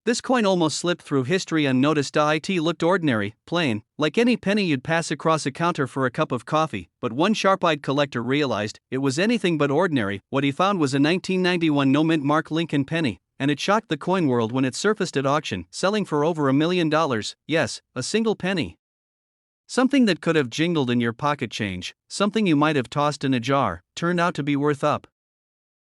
This coin almost slipped through history unnoticed. It looked ordinary, plain, like any penny you'd pass across a counter for a cup of coffee, but one sharp-eyed collector realized it was anything but ordinary. What he found was a 1991 no-mint mark Lincoln penny, and it shocked the coin world when it surfaced at auction, selling for over $1 million. Yes, a single penny. Something that could have jingled in your pocket change, something you might have tossed in a jar, turned out to be worth up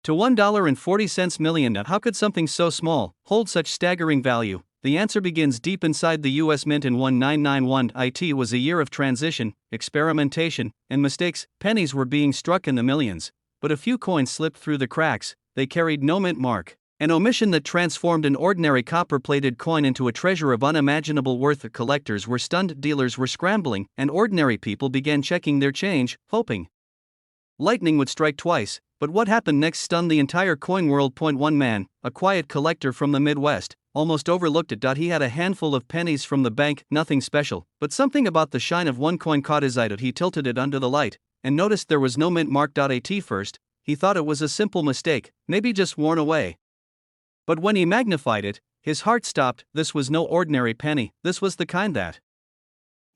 to $1.40 million. How could something so small hold such staggering value? The answer begins deep inside the US Mint in 1991. It was a year of transition, experimentation, and mistakes. Pennies were being struck in the millions, but a few coins slipped through the cracks. They carried no mint mark, an omission that transformed an ordinary copper-plated coin into a treasure of unimaginable worth. Collectors were stunned, dealers were scrambling, and ordinary people began checking their change, hoping lightning would strike twice. But what happened next stunned the entire coin world. One man, a quiet collector from the Midwest, almost overlooked it. He had a handful of pennies from the bank, nothing special, but something about the shine of one coin caught his eye. He tilted it under the light and noticed there was no mint mark. At first, he thought it was a simple mistake, maybe just worn away. But when he magnified it, his heart stopped. This was no ordinary penny, this was the kind that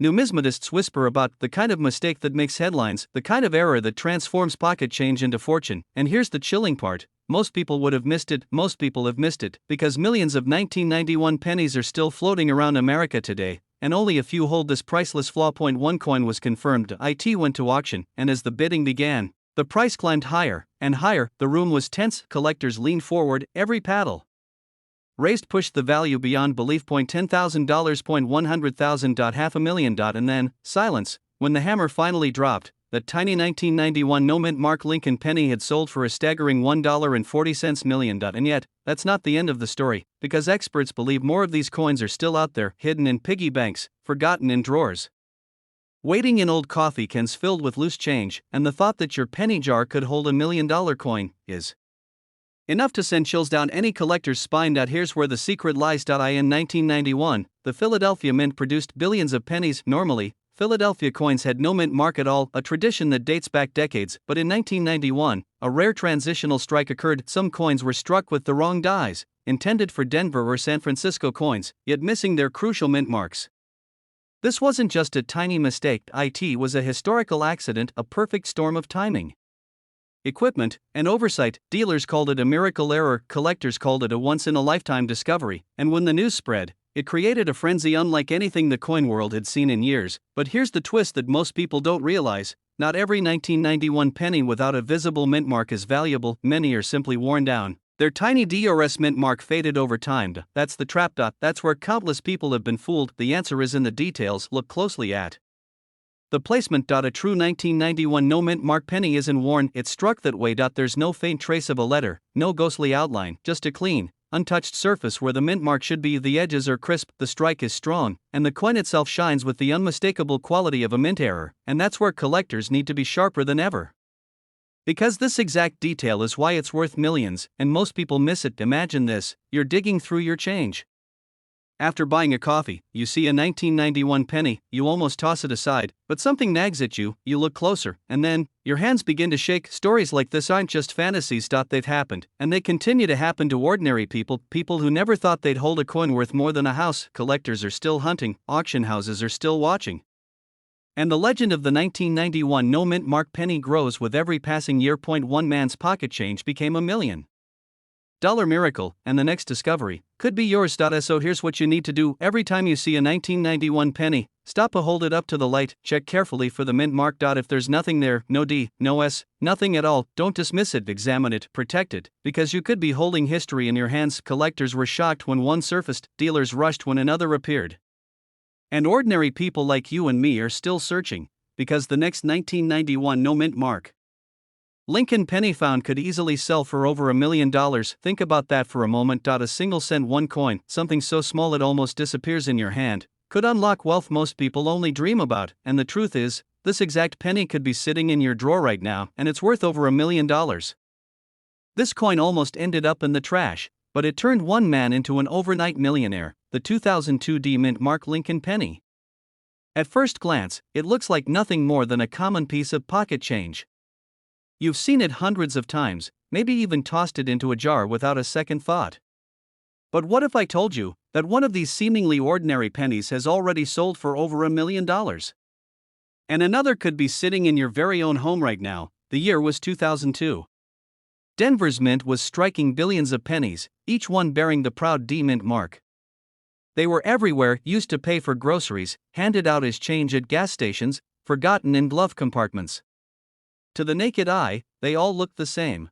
numismatists whisper about, the kind of mistake that makes headlines, the kind of error that transforms pocket change into fortune. And here's the chilling part: most people would have missed it. Most people have missed it because millions of 1991 pennies are still floating around America today, and only a few hold this priceless flaw. One coin was confirmed. It went to auction, and as the bidding began, the price climbed higher and higher. The room was tense. Collectors leaned forward, every paddle raised pushed the value beyond belief. $10,000, $100,000, $500,000, and then silence. When the hammer finally dropped, that tiny 1991 no-mint mark Lincoln penny had sold for a staggering $1.40 million. And yet, that's not the end of the story, because experts believe more of these coins are still out there, hidden in piggy banks, forgotten in drawers, waiting in old coffee cans filled with loose change. And the thought that your penny jar could hold $1 million coin is enough to send chills down any collector's spine. Here's where the secret lies. In 1991, the Philadelphia Mint produced billions of pennies. Normally, Philadelphia coins had no mint mark at all, a tradition that dates back decades. But in 1991, a rare transitional strike occurred. Some coins were struck with the wrong dies, intended for Denver or San Francisco coins, yet missing their crucial mint marks. This wasn't just a tiny mistake. It was a historical accident, a perfect storm of timing, equipment, and oversight. Dealers called it a miracle error, collectors called it a once-in-a-lifetime discovery, and when the news spread, it created a frenzy unlike anything the coin world had seen in years. But here's the twist that most people don't realize: not every 1991 penny without a visible mint mark is valuable. Many are simply worn down. Their tiny DRS mint mark faded over time. That's the trap. That's where countless people have been fooled. The answer is in the details. Look closely at the placement. A true 1991 no mint mark penny isn't worn, it's struck that way. There's no faint trace of a letter, no ghostly outline, just a clean, untouched surface where the mint mark should be. The edges are crisp, the strike is strong, and the coin itself shines with the unmistakable quality of a mint error. And that's where collectors need to be sharper than ever, because this exact detail is why it's worth millions, and most people miss it. Imagine this: you're digging through your change. After buying a coffee, you see a 1991 penny, you almost toss it aside, but something nags at you, you look closer, and then, your hands begin to shake. Stories like this aren't just fantasies. They've happened, and they continue to happen to ordinary people, people who never thought they'd hold a coin worth more than a house. Collectors are still hunting, auction houses are still watching, and the legend of the 1991 no mint mark penny grows with every passing year. One man's pocket change became $1 million miracle, and the next discovery could be yours. So here's what you need to do: every time you see a 1991 penny, stop and hold it up to the light, check carefully for the mint mark. If there's nothing there, no D, no S, nothing at all, don't dismiss it, examine it, protect it, because you could be holding history in your hands. Collectors were shocked when one surfaced, dealers rushed when another appeared, and ordinary people like you and me are still searching, because the next 1991 no mint mark Lincoln penny found could easily sell for over $1 million. Think about that for a moment. A single cent one coin, something so small it almost disappears in your hand, could unlock wealth most people only dream about. And the truth is, this exact penny could be sitting in your drawer right now, and it's worth over $1 million. This coin almost ended up in the trash, but it turned one man into an overnight millionaire: the 2002 D mint mark Lincoln penny. At first glance, it looks like nothing more than a common piece of pocket change. You've seen it hundreds of times, maybe even tossed it into a jar without a second thought. But what if I told you that one of these seemingly ordinary pennies has already sold for over $1 million? And another could be sitting in your very own home right now. The year was 2002. Denver's mint was striking billions of pennies, each one bearing the proud D Mint mark. They were everywhere, used to pay for groceries, handed out as change at gas stations, forgotten in glove compartments. To the naked eye, they all looked the same.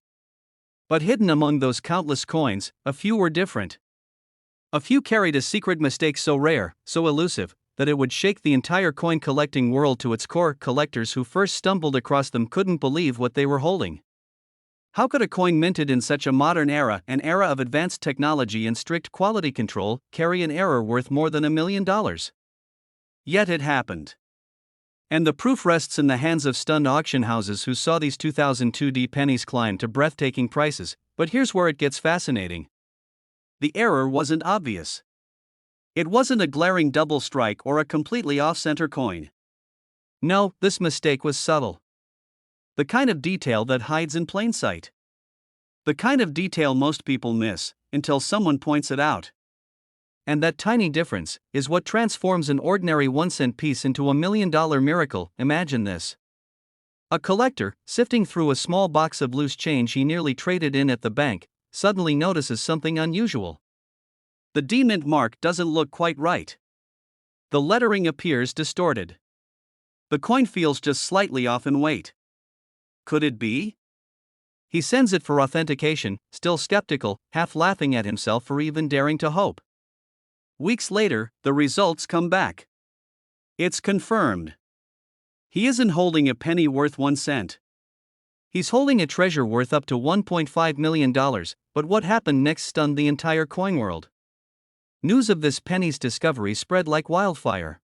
But hidden among those countless coins, a few were different. A few carried a secret mistake so rare, so elusive, that it would shake the entire coin collecting world to its core. Collectors who first stumbled across them couldn't believe what they were holding. How could a coin minted in such a modern era, an era of advanced technology and strict quality control, carry an error worth more than $1 million? Yet it happened. And the proof rests in the hands of stunned auction houses who saw these 2002 D pennies climb to breathtaking prices. But here's where it gets fascinating. The error wasn't obvious. It wasn't a glaring double strike or a completely off-center coin. No, this mistake was subtle. The kind of detail that hides in plain sight. The kind of detail most people miss until someone points it out. And that tiny difference is what transforms an ordinary 1-cent piece into a $1 million miracle. Imagine this. A collector, sifting through a small box of loose change he nearly traded in at the bank, suddenly notices something unusual. The D Mint mark doesn't look quite right. The lettering appears distorted. The coin feels just slightly off in weight. Could it be? He sends it for authentication, still skeptical, half laughing at himself for even daring to hope. Weeks later, the results come back. It's confirmed. He isn't holding a penny worth 1 cent. He's holding a treasure worth up to $1.5 million, but what happened next stunned the entire coin world. News of this penny's discovery spread like wildfire.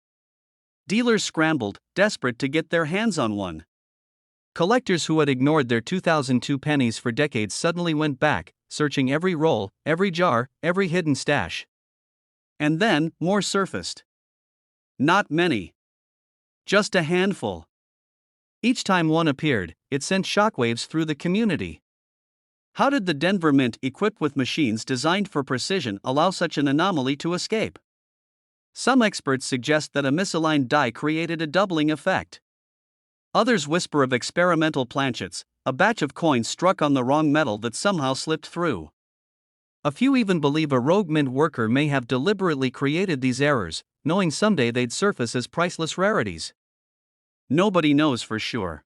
Dealers scrambled, desperate to get their hands on one. Collectors who had ignored their 2002 pennies for decades suddenly went back, searching every roll, every jar, every hidden stash. And then, more surfaced. Not many. Just a handful. Each time one appeared, it sent shockwaves through the community. How did the Denver Mint, equipped with machines designed for precision, allow such an anomaly to escape? Some experts suggest that a misaligned die created a doubling effect. Others whisper of experimental planchets, a batch of coins struck on the wrong metal that somehow slipped through. A few even believe a rogue mint worker may have deliberately created these errors, knowing someday they'd surface as priceless rarities. Nobody knows for sure.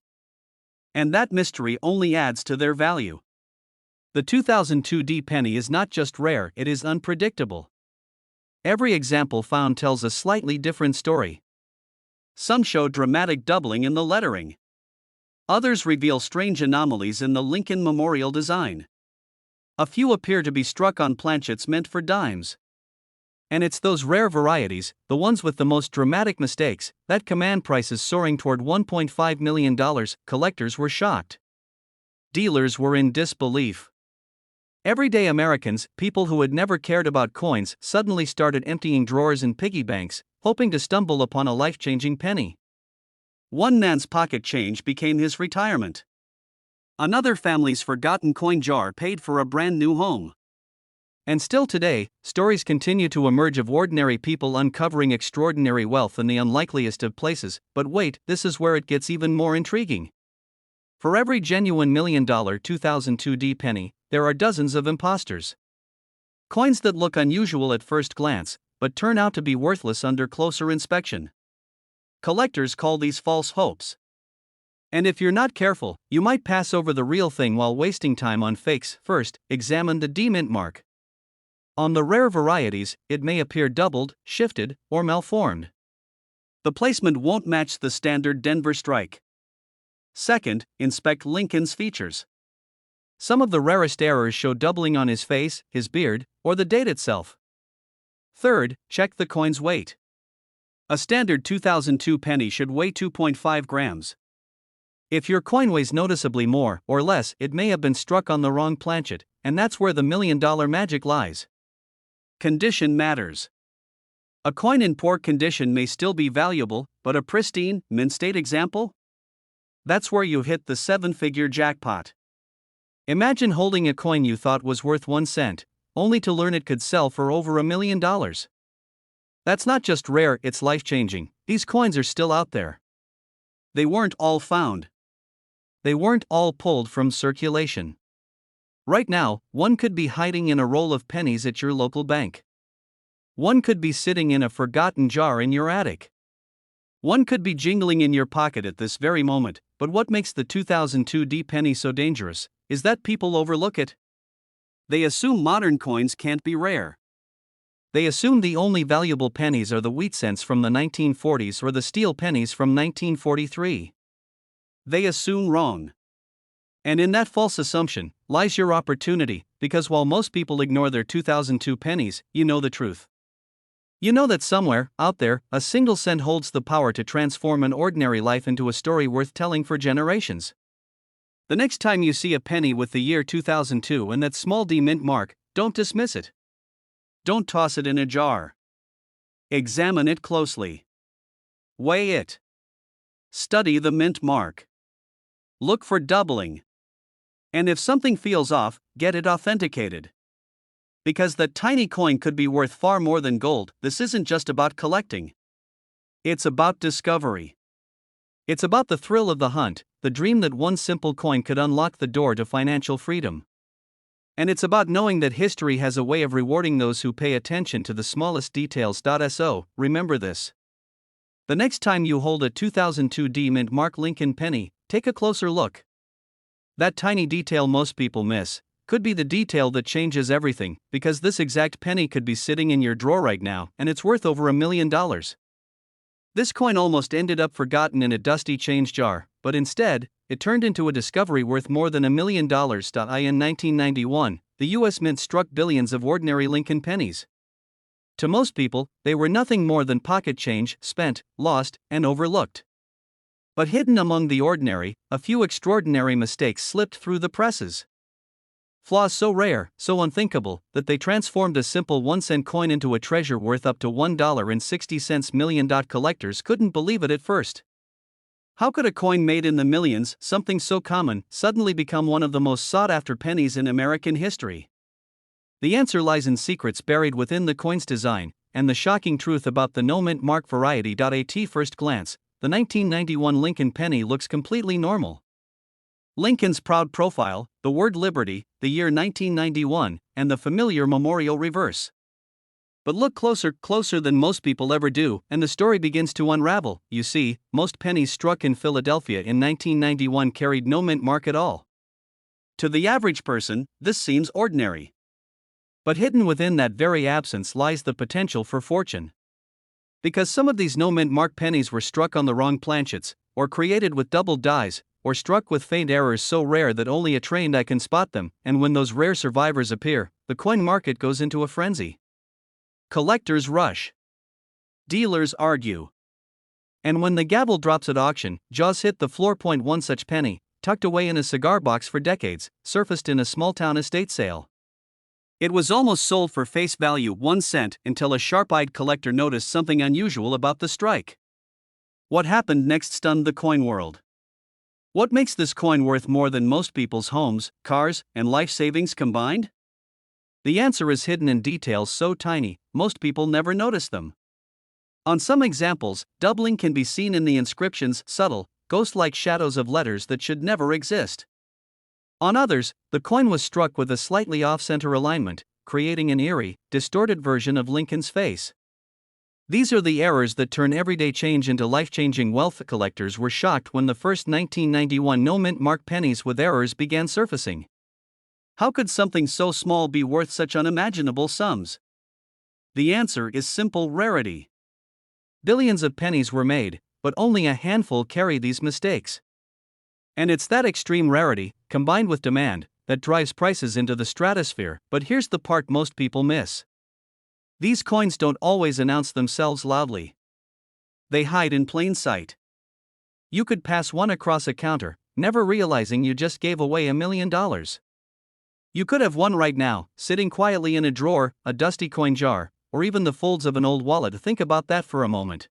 And that mystery only adds to their value. The 2002 D penny is not just rare, it is unpredictable. Every example found tells a slightly different story. Some show dramatic doubling in the lettering. Others reveal strange anomalies in the Lincoln Memorial design. A few appear to be struck on planchets meant for dimes. And it's those rare varieties, the ones with the most dramatic mistakes, that command prices soaring toward $1.5 million. Collectors were shocked. Dealers were in disbelief. Everyday Americans, people who had never cared about coins, suddenly started emptying drawers and piggy banks, hoping to stumble upon a life-changing penny. One man's pocket change became his retirement. Another family's forgotten coin jar paid for a brand new home. And still today, stories continue to emerge of ordinary people uncovering extraordinary wealth in the unlikeliest of places. But wait, this is where it gets even more intriguing. For every genuine $1 million 2002 D penny, there are dozens of imposters. Coins that look unusual at first glance, but turn out to be worthless under closer inspection. Collectors call these false hopes. And if you're not careful, you might pass over the real thing while wasting time on fakes. First, examine the D Mint mark. On the rare varieties, it may appear doubled, shifted, or malformed. The placement won't match the standard Denver strike. Second, inspect Lincoln's features. Some of the rarest errors show doubling on his face, his beard, or the date itself. Third, check the coin's weight. A standard 2002 penny should weigh 2.5 grams. If your coin weighs noticeably more or less, it may have been struck on the wrong planchet, and that's where the $1 million magic lies. Condition matters. A coin in poor condition may still be valuable, but a pristine, mint-state example? That's where you hit the 7-figure jackpot. Imagine holding a coin you thought was worth 1 cent, only to learn it could sell for over $1 million. That's not just rare, it's life-changing. These coins are still out there. They weren't all found. They weren't all pulled from circulation. Right now, one could be hiding in a roll of pennies at your local bank. One could be sitting in a forgotten jar in your attic. One could be jingling in your pocket at this very moment, but what makes the 2002 D penny so dangerous is that people overlook it. They assume modern coins can't be rare. They assume the only valuable pennies are the wheat cents from the 1940s or the steel pennies from 1943. They assume wrong. And in that false assumption lies your opportunity, because while most people ignore their 2002 pennies, you know the truth. You know that somewhere, out there, a single cent holds the power to transform an ordinary life into a story worth telling for generations. The next time you see a penny with the year 2002 and that small D mint mark, don't dismiss it. Don't toss it in a jar. Examine it closely. Weigh it. Study the mint mark. Look for doubling. And if something feels off, get it authenticated. Because that tiny coin could be worth far more than gold, this isn't just about collecting. It's about discovery. It's about the thrill of the hunt, the dream that one simple coin could unlock the door to financial freedom. And it's about knowing that history has a way of rewarding those who pay attention to the smallest details. So, remember this. The next time you hold a 2002 D mint mark Lincoln penny, take a closer look. That tiny detail most people miss could be the detail that changes everything, because this exact penny could be sitting in your drawer right now and it's worth over $1 million. This coin almost ended up forgotten in a dusty change jar, but instead, it turned into a discovery worth more than $1 million. In 1991, the US Mint struck billions of ordinary Lincoln pennies. To most people, they were nothing more than pocket change, spent, lost, and overlooked. But hidden among the ordinary, a few extraordinary mistakes slipped through the presses. Flaws so rare, so unthinkable, that they transformed a simple 1-cent coin into a treasure worth up to $1.60 million. Collectors couldn't believe it at first. How could a coin made in the millions, something so common, suddenly become one of the most sought-after pennies in American history? The answer lies in secrets buried within the coin's design, and the shocking truth about the no mint mark variety. At first glance, the 1991 Lincoln penny looks completely normal. Lincoln's proud profile, the word liberty, the year 1991, and the familiar memorial reverse. But look closer than most people ever do, and the story begins to unravel. You see, most pennies struck in Philadelphia in 1991 carried no mint mark at all. To the average person, this seems ordinary. But hidden within that very absence lies the potential for fortune. Because some of these no mint mark pennies were struck on the wrong planchets, or created with double dies, or struck with faint errors so rare that only a trained eye can spot them, and when those rare survivors appear, the coin market goes into a frenzy. Collectors rush. Dealers argue. And when the gavel drops at auction, jaws hit the floor. One such penny, tucked away in a cigar box for decades, surfaced in a small-town estate sale. It was almost sold for face value 1 cent until a sharp-eyed collector noticed something unusual about the strike. What happened next stunned the coin world. What makes this coin worth more than most people's homes, cars, and life savings combined? The answer is hidden in details so tiny, most people never notice them. On some examples, doubling can be seen in the inscriptions, subtle, ghost-like shadows of letters that should never exist. On others, the coin was struck with a slightly off-center alignment, creating an eerie, distorted version of Lincoln's face. These are the errors that turn everyday change into life-changing wealth. Collectors were shocked when the first 1991 no mint mark pennies with errors began surfacing. How could something so small be worth such unimaginable sums? The answer is simple: rarity. Billions of pennies were made, but only a handful carry these mistakes. And it's that extreme rarity, combined with demand, that drives prices into the stratosphere. But here's the part most people miss. These coins don't always announce themselves loudly. They hide in plain sight. You could pass one across a counter, never realizing you just gave away $1 million. You could have one right now, sitting quietly in a drawer, a dusty coin jar, or even the folds of an old wallet. Think about that for a moment.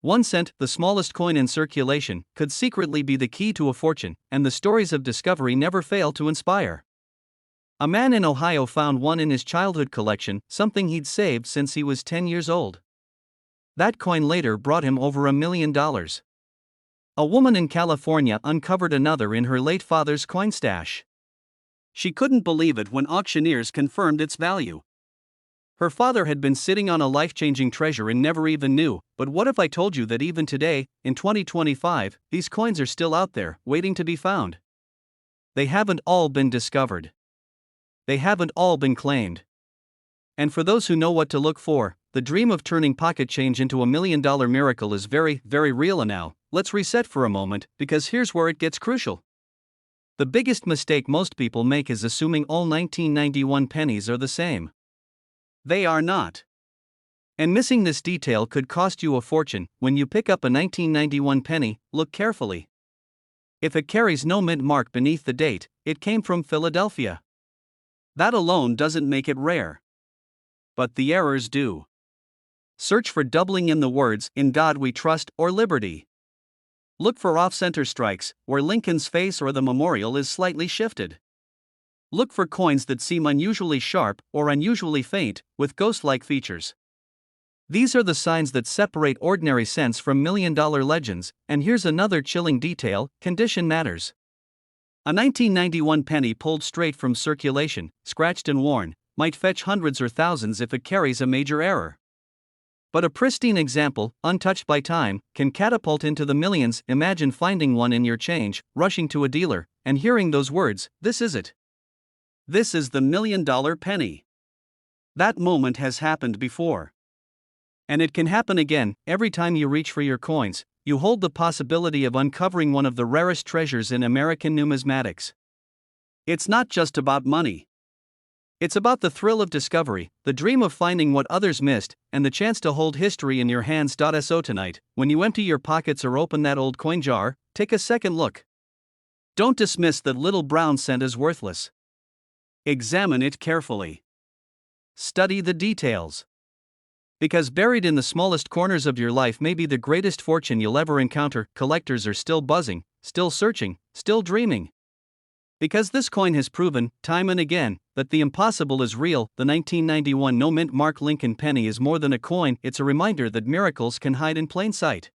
1 cent, the smallest coin in circulation, could secretly be the key to a fortune, and the stories of discovery never fail to inspire. A man in Ohio found one in his childhood collection, something he'd saved since he was 10 years old. That coin later brought him over $1 million. A woman in California uncovered another in her late father's coin stash. She couldn't believe it when auctioneers confirmed its value. Her father had been sitting on a life-changing treasure and never even knew. But what if I told you that even today, in 2025, these coins are still out there, waiting to be found? They haven't all been discovered. They haven't all been claimed. And for those who know what to look for, the dream of turning pocket change into $1 million miracle is very, very real now. Let's reset for a moment, because here's where it gets crucial. The biggest mistake most people make is assuming all 1991 pennies are the same. They are not. And missing this detail could cost you a fortune. When you pick up a 1991 penny, look carefully. If it carries no mint mark beneath the date, it came from Philadelphia. That alone doesn't make it rare. But the errors do. Search for doubling in the words "In God We Trust" or "Liberty." Look for off-center strikes, where Lincoln's face or the memorial is slightly shifted. Look for coins that seem unusually sharp or unusually faint, with ghost-like features. These are the signs that separate ordinary cents from million-dollar legends. And here's another chilling detail: condition matters. A 1991 penny pulled straight from circulation, scratched and worn, might fetch hundreds or thousands if it carries a major error. But a pristine example, untouched by time, can catapult into the millions. Imagine finding one in your change, rushing to a dealer, and hearing those words, "This is it. This is the $1 million penny." That moment has happened before. And it can happen again. Every time you reach for your coins, you hold the possibility of uncovering one of the rarest treasures in American numismatics. It's not just about money. It's about the thrill of discovery, the dream of finding what others missed, and the chance to hold history in your hands. So tonight, when you empty your pockets or open that old coin jar, take a second look. Don't dismiss that little brown cent as worthless. Examine it carefully. Study the details. Because buried in the smallest corners of your life may be the greatest fortune you'll ever encounter. Collectors are still buzzing, still searching, still dreaming. Because this coin has proven, time and again, that the impossible is real. The 1991 no mint mark Lincoln penny is more than a coin, it's a reminder that miracles can hide in plain sight.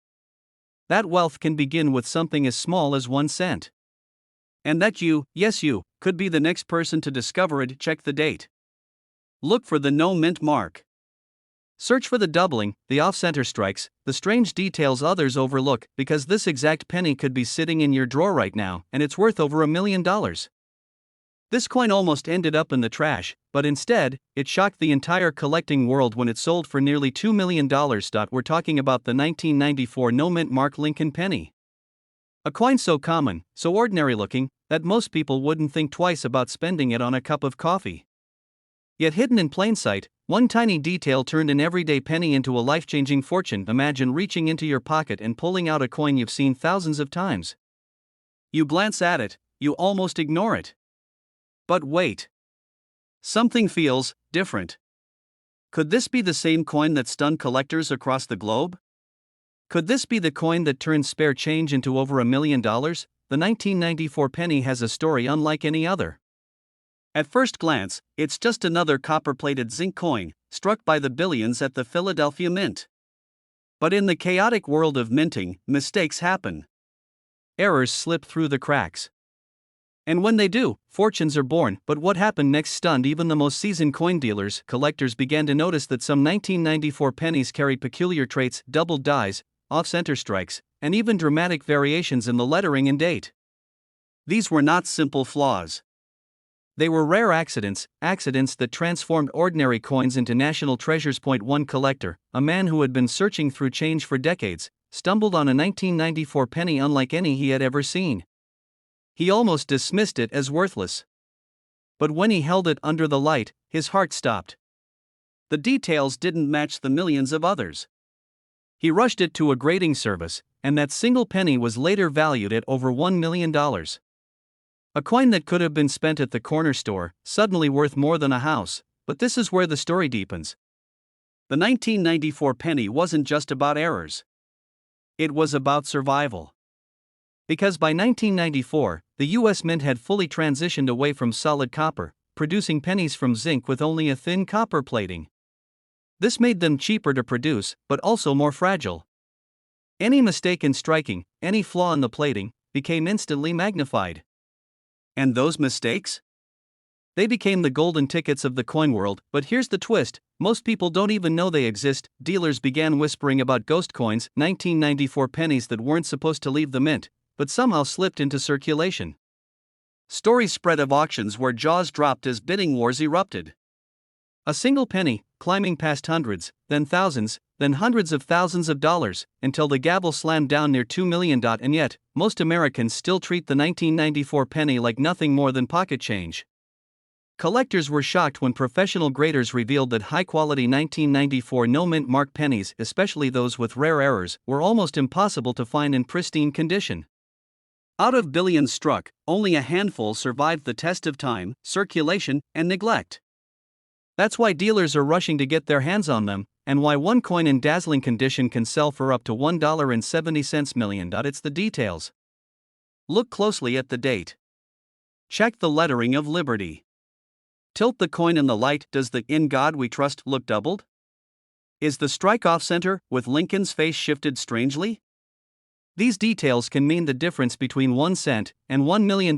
That wealth can begin with something as small as 1 cent. And that you, yes you, could be the next person to discover it. Check the date. Look for the no mint mark. Search for the doubling, the off-center strikes, the strange details others overlook, because this exact penny could be sitting in your drawer right now, and it's worth over $1 million. This coin almost ended up in the trash, but instead, it shocked the entire collecting world when it sold for nearly $2 million. We're talking about the 1994 no mint mark Lincoln penny. A coin so common, so ordinary looking, that most people wouldn't think twice about spending it on a cup of coffee. Yet hidden in plain sight, one tiny detail turned an everyday penny into a life-changing fortune. Imagine reaching into your pocket and pulling out a coin you've seen thousands of times. You glance at it, you almost ignore it. But wait. Something feels different. Could this be the same coin that stunned collectors across the globe? Could this be the coin that turned spare change into over $1 million? The 1994 penny has a story unlike any other. At first glance, it's just another copper-plated zinc coin, struck by the billions at the Philadelphia Mint. But in the chaotic world of minting, mistakes happen. Errors slip through the cracks. And when they do, fortunes are born. But what happened next stunned even the most seasoned coin dealers. Collectors began to notice that some 1994 pennies carried peculiar traits: doubled dies, off-center strikes, and even dramatic variations in the lettering and date. These were not simple flaws. They were rare accidents that transformed ordinary coins into national treasures. One collector, a man who had been searching through change for decades, stumbled on a 1994 penny unlike any he had ever seen. He almost dismissed it as worthless. But when he held it under the light, his heart stopped. The details didn't match the millions of others. He rushed it to a grading service, and that single penny was later valued at over $1 million. A coin that could have been spent at the corner store, suddenly worth more than a house. But this is where the story deepens. The 1994 penny wasn't just about errors. It was about survival. Because by 1994, the U.S. Mint had fully transitioned away from solid copper, producing pennies from zinc with only a thin copper plating. This made them cheaper to produce, but also more fragile. Any mistake in striking, any flaw in the plating, became instantly magnified. And those mistakes? They became the golden tickets of the coin world, but here's the twist: most people don't even know they exist. Dealers began whispering about ghost coins, 1994 pennies that weren't supposed to leave the mint, but somehow slipped into circulation. Stories spread of auctions where jaws dropped as bidding wars erupted. A single penny, climbing past hundreds, then thousands, then hundreds of thousands of dollars, until the gavel slammed down near $2 million. And yet, most Americans still treat the 1994 penny like nothing more than pocket change. Collectors were shocked when professional graders revealed that high-quality 1994 no-mint mark pennies, especially those with rare errors, were almost impossible to find in pristine condition. Out of billions struck, only a handful survived the test of time, circulation, and neglect. That's why dealers are rushing to get their hands on them, and why one coin in dazzling condition can sell for up to $1.70 million. It's the details. Look closely at the date. Check the lettering of Liberty. Tilt the coin in the light. Does the "In God We Trust" look doubled? Is the strike off center, with Lincoln's face shifted strangely? These details can mean the difference between 1 cent and $1 million,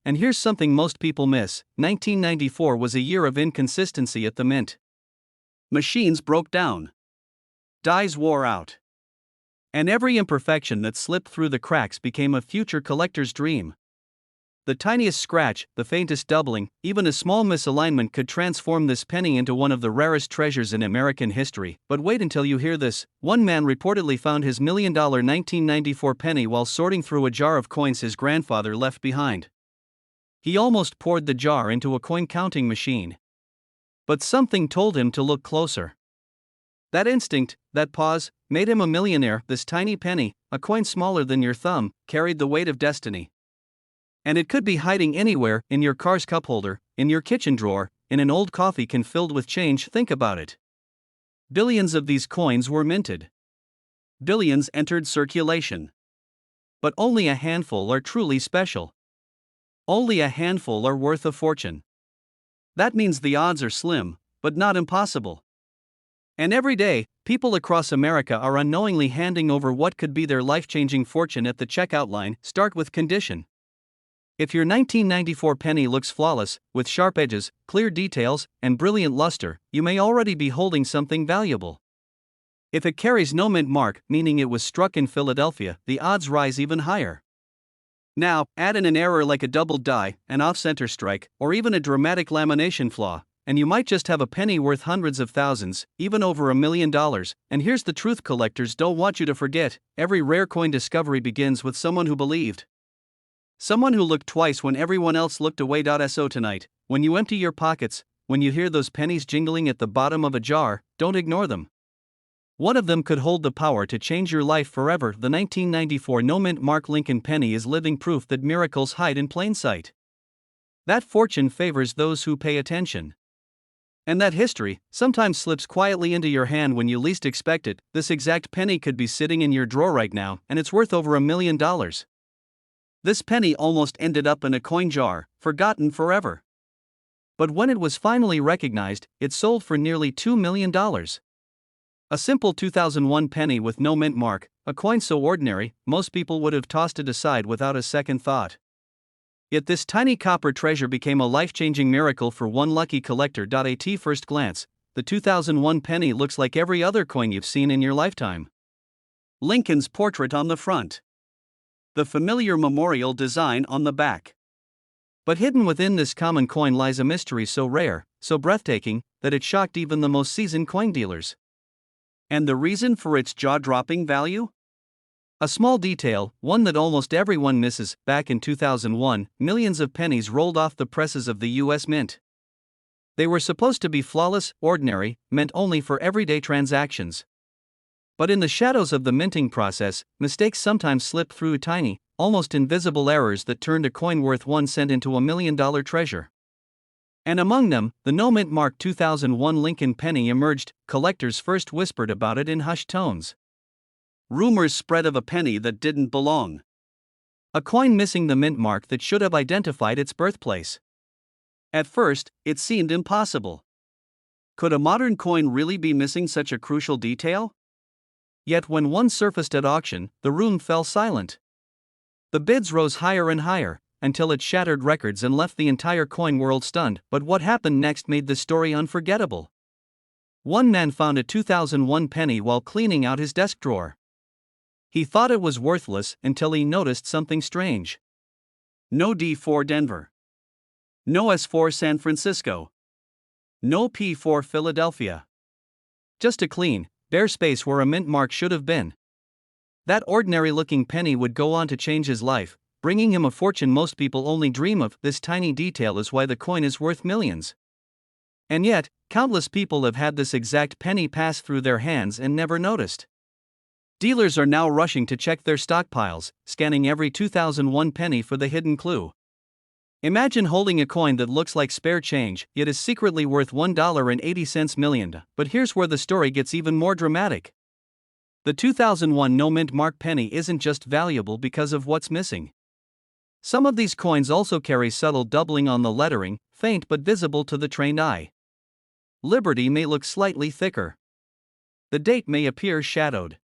and here's something most people miss: 1994 was a year of inconsistency at the mint. Machines broke down. Dies wore out. And every imperfection that slipped through the cracks became a future collector's dream. The tiniest scratch, the faintest doubling, even a small misalignment could transform this penny into one of the rarest treasures in American history. But wait until you hear this: one man reportedly found his $1 million 1994 penny while sorting through a jar of coins his grandfather left behind. He almost poured the jar into a coin counting machine. But something told him to look closer. That instinct, that pause, made him a millionaire. This tiny penny, a coin smaller than your thumb, carried the weight of destiny. And it could be hiding anywhere: in your car's cup holder, in your kitchen drawer, in an old coffee can filled with change. Think about it. Billions of these coins were minted. Billions entered circulation. But only a handful are truly special. Only a handful are worth a fortune. That means the odds are slim, but not impossible. And every day, people across America are unknowingly handing over what could be their life-changing fortune at the checkout line. Start with condition. If your 1994 penny looks flawless, with sharp edges, clear details, and brilliant luster, you may already be holding something valuable. If it carries no mint mark, meaning it was struck in Philadelphia, the odds rise even higher. Now, add in an error like a doubled die, an off-center strike, or even a dramatic lamination flaw, and you might just have a penny worth hundreds of thousands, even over $1 million. And here's the truth collectors don't want you to forget: every rare coin discovery begins with someone who believed. Someone who looked twice when everyone else looked away. So tonight, when you empty your pockets, when you hear those pennies jingling at the bottom of a jar, don't ignore them. One of them could hold the power to change your life forever. The 1994 no-mint mark Lincoln penny is living proof that miracles hide in plain sight. That fortune favors those who pay attention. And that history sometimes slips quietly into your hand when you least expect it. This exact penny could be sitting in your drawer right now, and it's worth over $1 million. This penny almost ended up in a coin jar, forgotten forever. But when it was finally recognized, it sold for nearly $2 million. A simple 2001 penny with no mint mark, a coin so ordinary, most people would have tossed it aside without a second thought. Yet this tiny copper treasure became a life-changing miracle for one lucky collector. At first glance, the 2001 penny looks like every other coin you've seen in your lifetime. Lincoln's portrait on the front. The familiar memorial design on the back. But hidden within this common coin lies a mystery so rare, so breathtaking, that it shocked even the most seasoned coin dealers. And the reason for its jaw-dropping value? A small detail, one that almost everyone misses: back in 2001, millions of pennies rolled off the presses of the U.S. Mint. They were supposed to be flawless, ordinary, meant only for everyday transactions. But in the shadows of the minting process, mistakes sometimes slip through: tiny, almost invisible errors that turned a coin worth 1 cent into $1 million treasure. And among them, the no-mint mark 2001 Lincoln penny emerged. Collectors first whispered about it in hushed tones. Rumors spread of a penny that didn't belong. A coin missing the mint mark that should have identified its birthplace. At first, it seemed impossible. Could a modern coin really be missing such a crucial detail? Yet when one surfaced at auction, the room fell silent. The bids rose higher and higher, until it shattered records and left the entire coin world stunned. But what happened next made the story unforgettable. One man found a 2001 penny while cleaning out his desk drawer. He thought it was worthless until he noticed something strange. No D for Denver. No S for San Francisco. No P for Philadelphia. Just a clean, bare space where a mint mark should have been. That ordinary-looking penny would go on to change his life, bringing him a fortune most people only dream of. This tiny detail is why the coin is worth millions. And yet, countless people have had this exact penny pass through their hands and never noticed. Dealers are now rushing to check their stockpiles, scanning every 2001 penny for the hidden clue. Imagine holding a coin that looks like spare change, yet is secretly worth $1.80 million. But here's where the story gets even more dramatic. The 2001 no mint mark penny isn't just valuable because of what's missing. Some of these coins also carry subtle doubling on the lettering, faint but visible to the trained eye. Liberty may look slightly thicker. The date may appear shadowed.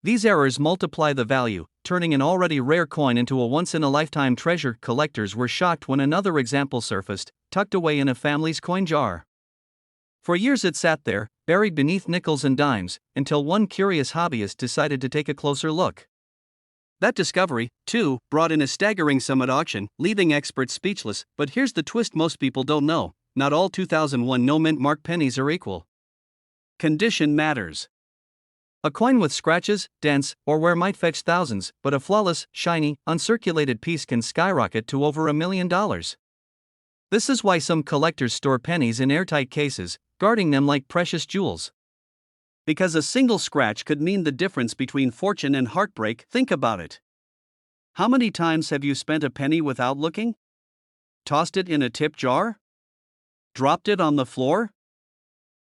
These errors multiply the value, turning an already rare coin into a once-in-a-lifetime treasure. Collectors were shocked when another example surfaced, tucked away in a family's coin jar. For years it sat there, buried beneath nickels and dimes, until one curious hobbyist decided to take a closer look. That discovery, too, brought in a staggering sum at auction, leaving experts speechless. But here's the twist most people don't know: not all 2001 no mint mark pennies are equal. Condition matters. A coin with scratches, dents, or wear might fetch thousands, but a flawless, shiny, uncirculated piece can skyrocket to over $1 million. This is why some collectors store pennies in airtight cases, guarding them like precious jewels. Because a single scratch could mean the difference between fortune and heartbreak. Think about it. How many times have you spent a penny without looking? Tossed it in a tip jar? Dropped it on the floor?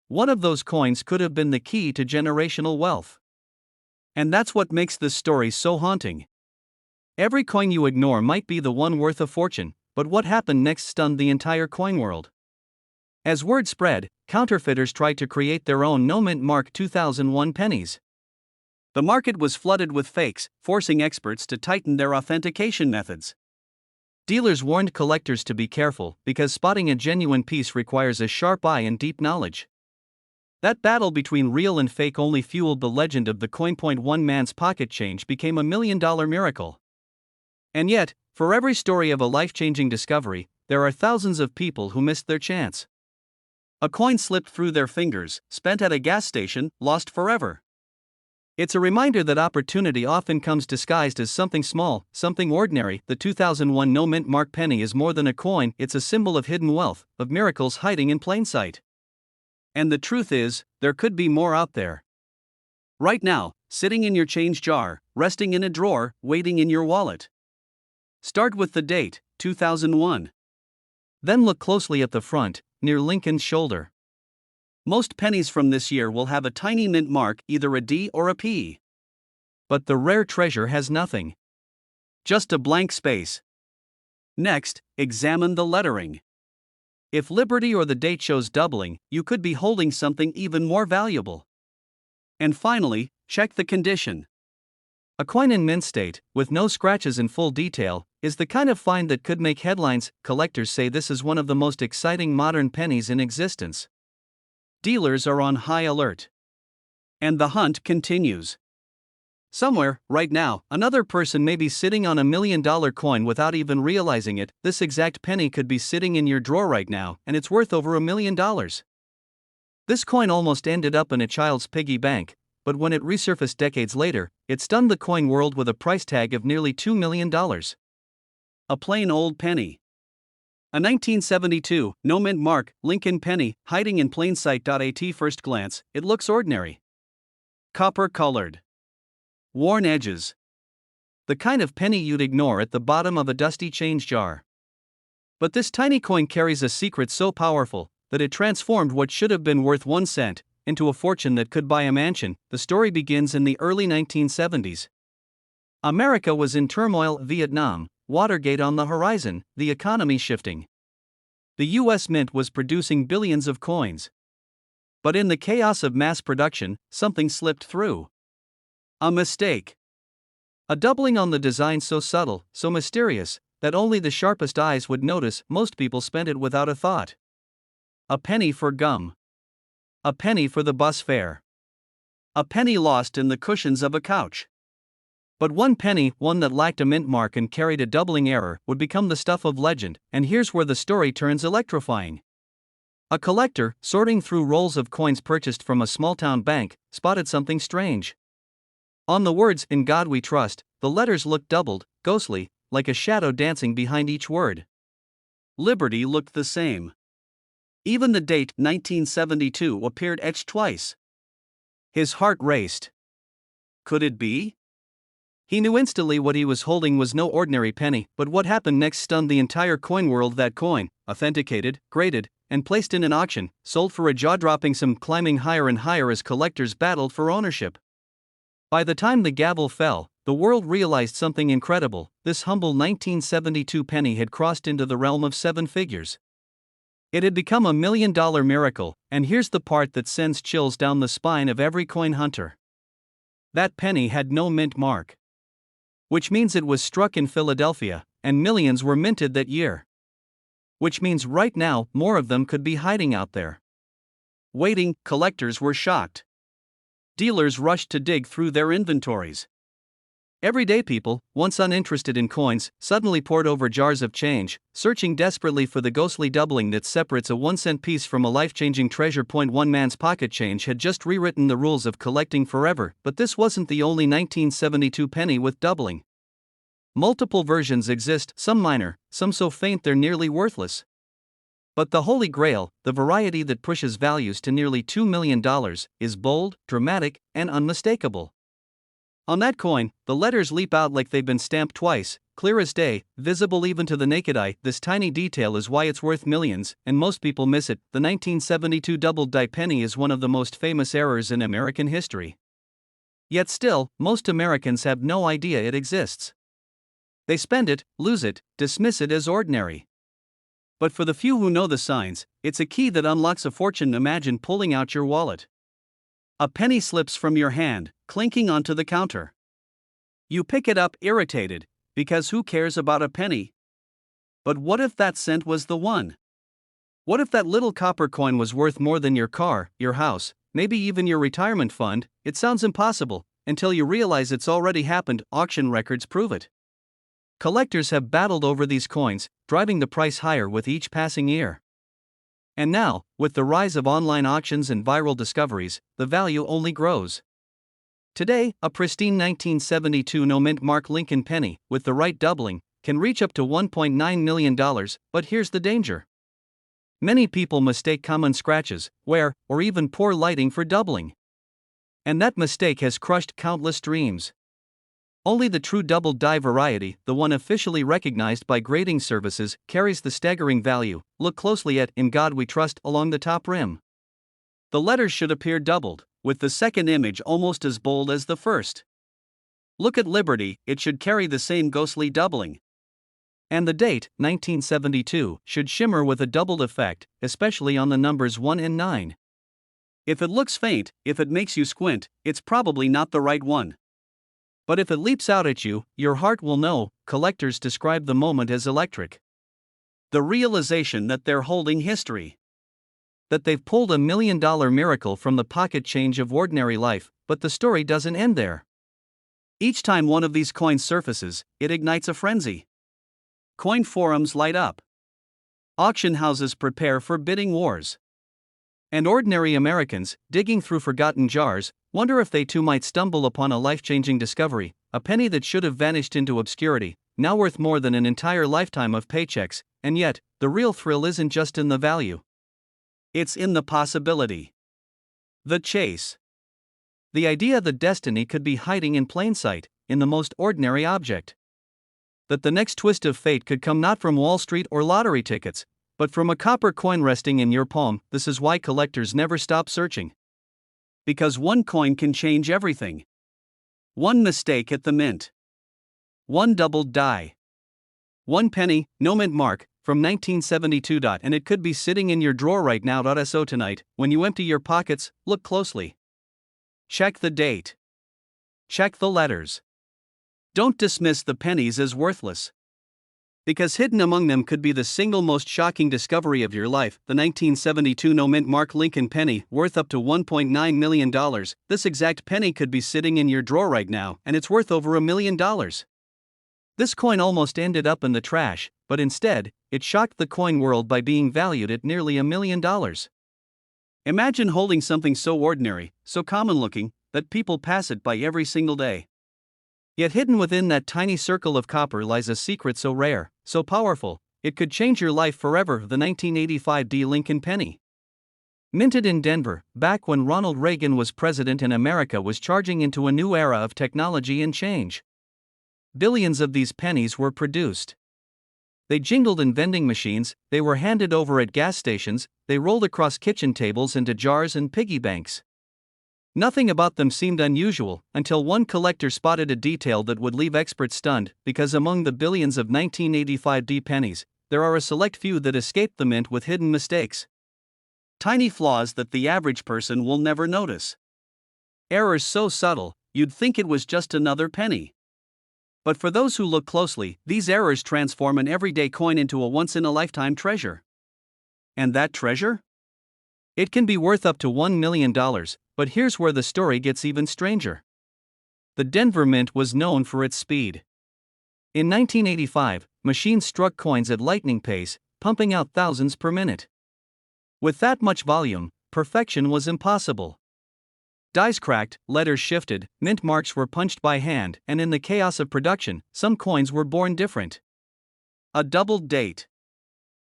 One of those coins could have been the key to generational wealth. And that's what makes this story so haunting. Every coin you ignore might be the one worth a fortune, but what happened next stunned the entire coin world. As word spread, counterfeiters tried to create their own no mint mark 2001 pennies. The market was flooded with fakes, forcing experts to tighten their authentication methods. Dealers warned collectors to be careful, because spotting a genuine piece requires a sharp eye and deep knowledge. That battle between real and fake only fueled the legend of the coin. One man's pocket change became a $1 million miracle. And yet, for every story of a life-changing discovery, there are thousands of people who missed their chance. A coin slipped through their fingers, spent at a gas station, lost forever. It's a reminder that opportunity often comes disguised as something small, something ordinary. The 2001 no mint mark penny is more than a coin, it's a symbol of hidden wealth, of miracles hiding in plain sight. And the truth is, there could be more out there. Right now, sitting in your change jar, resting in a drawer, waiting in your wallet. Start with the date, 2001. Then look closely at the front, near Lincoln's shoulder. Most pennies from this year will have a tiny mint mark, either a D or a P. But the rare treasure has nothing. Just a blank space. Next, examine the lettering. If Liberty or the date shows doubling, you could be holding something even more valuable. And finally, check the condition. A coin in mint state, with no scratches in full detail, is the kind of find that could make headlines. Collectors say this is one of the most exciting modern pennies in existence. Dealers are on high alert. And the hunt continues. Somewhere, right now, another person may be sitting on $1 million coin without even realizing it. This exact penny could be sitting in your drawer right now, and it's worth over $1 million. This coin almost ended up in a child's piggy bank, but when it resurfaced decades later, it stunned the coin world with a price tag of nearly $2 million. A plain old penny. A 1972, no mint mark, Lincoln penny, hiding in plain sight. At first glance, it looks ordinary. Copper colored. Worn edges. The kind of penny you'd ignore at the bottom of a dusty change jar. But this tiny coin carries a secret so powerful that it transformed what should have been worth 1 cent into a fortune that could buy a mansion. The story begins in the early 1970s. America was in turmoil: Vietnam, Watergate on the horizon, the economy shifting. The US Mint was producing billions of coins. But in the chaos of mass production, something slipped through. A mistake. A doubling on the design so subtle, so mysterious, that only the sharpest eyes would notice. Most people spent it without a thought. A penny for gum. A penny for the bus fare. A penny lost in the cushions of a couch. But one penny, one that lacked a mint mark and carried a doubling error, would become the stuff of legend, and here's where the story turns electrifying. A collector, sorting through rolls of coins purchased from a small-town bank, spotted something strange. On the words, "In God We Trust," the letters looked doubled, ghostly, like a shadow dancing behind each word. Liberty looked the same. Even the date, 1972, appeared etched twice. His heart raced. Could it be? He knew instantly what he was holding was no ordinary penny, but what happened next stunned the entire coin world. That coin, authenticated, graded, and placed in an auction, sold for a jaw-dropping sum, climbing higher and higher as collectors battled for ownership. By the time the gavel fell, the world realized something incredible. This humble 1972 penny had crossed into the realm of seven figures. It had become a $1 million miracle, and here's the part that sends chills down the spine of every coin hunter. That penny had no mint mark. Which means it was struck in Philadelphia, and millions were minted that year. Which means right now, more of them could be hiding out there. Waiting. Collectors were shocked. Dealers rushed to dig through their inventories. Everyday people, once uninterested in coins, suddenly poured over jars of change, searching desperately for the ghostly doubling that separates a 1-cent piece from a life-changing treasure. One man's pocket change had just rewritten the rules of collecting forever, but this wasn't the only 1972 penny with doubling. Multiple versions exist, some minor, some so faint they're nearly worthless. But the Holy Grail, the variety that pushes values to nearly $2 million, is bold, dramatic, and unmistakable. On that coin, the letters leap out like they've been stamped twice, clear as day, visible even to the naked eye. This tiny detail is why it's worth millions, and most people miss it. The 1972 doubled die penny is one of the most famous errors in American history. Yet still, most Americans have no idea it exists. They spend it, lose it, dismiss it as ordinary. But for the few who know the signs, it's a key that unlocks a fortune. Imagine pulling out your wallet. A penny slips from your hand, clinking onto the counter. You pick it up, irritated, because who cares about a penny? But what if that cent was the one? What if that little copper coin was worth more than your car, your house, maybe even your retirement fund? It sounds impossible, until you realize it's already happened. Auction records prove it. Collectors have battled over these coins, driving the price higher with each passing year. And now, with the rise of online auctions and viral discoveries, the value only grows. Today, a pristine 1972 no-mint mark Lincoln penny, with the right doubling, can reach up to $1.9 million, but here's the danger. Many people mistake common scratches, wear, or even poor lighting for doubling. And that mistake has crushed countless dreams. Only the true double die variety, the one officially recognized by grading services, carries the staggering value. Look closely at "In God We Trust" along the top rim. The letters should appear doubled, with the second image almost as bold as the first. Look at Liberty, it should carry the same ghostly doubling. And the date, 1972, should shimmer with a doubled effect, especially on the numbers 1 and 9. If it looks faint, if it makes you squint, it's probably not the right one. But if it leaps out at you, your heart will know. Collectors describe the moment as electric. The realization that they're holding history. That they've pulled a $1 million miracle from the pocket change of ordinary life, but the story doesn't end there. Each time one of these coins surfaces, it ignites a frenzy. Coin forums light up. Auction houses prepare for bidding wars. And ordinary Americans, digging through forgotten jars, wonder if they too might stumble upon a life-changing discovery, a penny that should have vanished into obscurity, now worth more than an entire lifetime of paychecks. And yet, the real thrill isn't just in the value. It's in the possibility. The chase. The idea that destiny could be hiding in plain sight, in the most ordinary object. That the next twist of fate could come not from Wall Street or lottery tickets, but from a copper coin resting in your palm. This is why collectors never stop searching. Because one coin can change everything. One mistake at the mint. One doubled die. One penny, no mint mark, from 1972. And it could be sitting in your drawer right now. So tonight, when you empty your pockets, look closely. Check the date. Check the letters. Don't dismiss the pennies as worthless. Because hidden among them could be the single most shocking discovery of your life, the 1972 no-mint mark Lincoln penny, worth up to $1.9 million. This exact penny could be sitting in your drawer right now, and it's worth over $1 million. This coin almost ended up in the trash, but instead, it shocked the coin world by being valued at nearly $1 million. Imagine holding something so ordinary, so common-looking, that people pass it by every single day. Yet hidden within that tiny circle of copper lies a secret so rare, so powerful, it could change your life forever. The 1985 Lincoln penny. Minted in Denver, back when Ronald Reagan was president and America was charging into a new era of technology and change. Billions of these pennies were produced. They jingled in vending machines, they were handed over at gas stations, they rolled across kitchen tables into jars and piggy banks. Nothing about them seemed unusual, until one collector spotted a detail that would leave experts stunned, because among the billions of 1985 pennies, there are a select few that escaped the mint with hidden mistakes. Tiny flaws that the average person will never notice. Errors so subtle, you'd think it was just another penny. But for those who look closely, these errors transform an everyday coin into a once-in-a-lifetime treasure. And that treasure? It can be worth up to $1 million, but here's where the story gets even stranger. The Denver Mint was known for its speed. In 1985, machines struck coins at lightning pace, pumping out thousands per minute. With that much volume, perfection was impossible. Dies cracked, letters shifted, mint marks were punched by hand, and in the chaos of production, some coins were born different. A doubled date.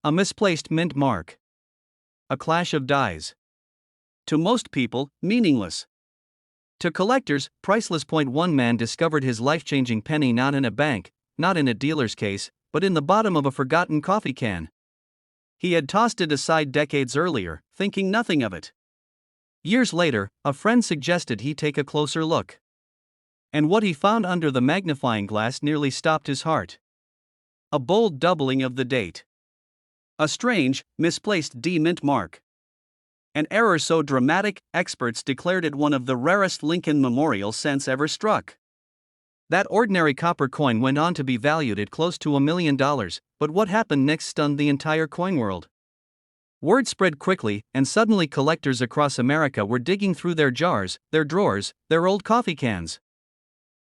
A misplaced mint mark. A clash of dies. To most people, meaningless. To collectors, priceless. One man discovered his life-changing penny not in a bank, not in a dealer's case, but in the bottom of a forgotten coffee can. He had tossed it aside decades earlier, thinking nothing of it. Years later, a friend suggested he take a closer look. And what he found under the magnifying glass nearly stopped his heart. A bold doubling of the date. A strange, misplaced mint mark. An error so dramatic, experts declared it one of the rarest Lincoln memorial cents ever struck. That ordinary copper coin went on to be valued at close to $1 million, but what happened next stunned the entire coin world. Word spread quickly, and suddenly collectors across America were digging through their jars, their drawers, their old coffee cans.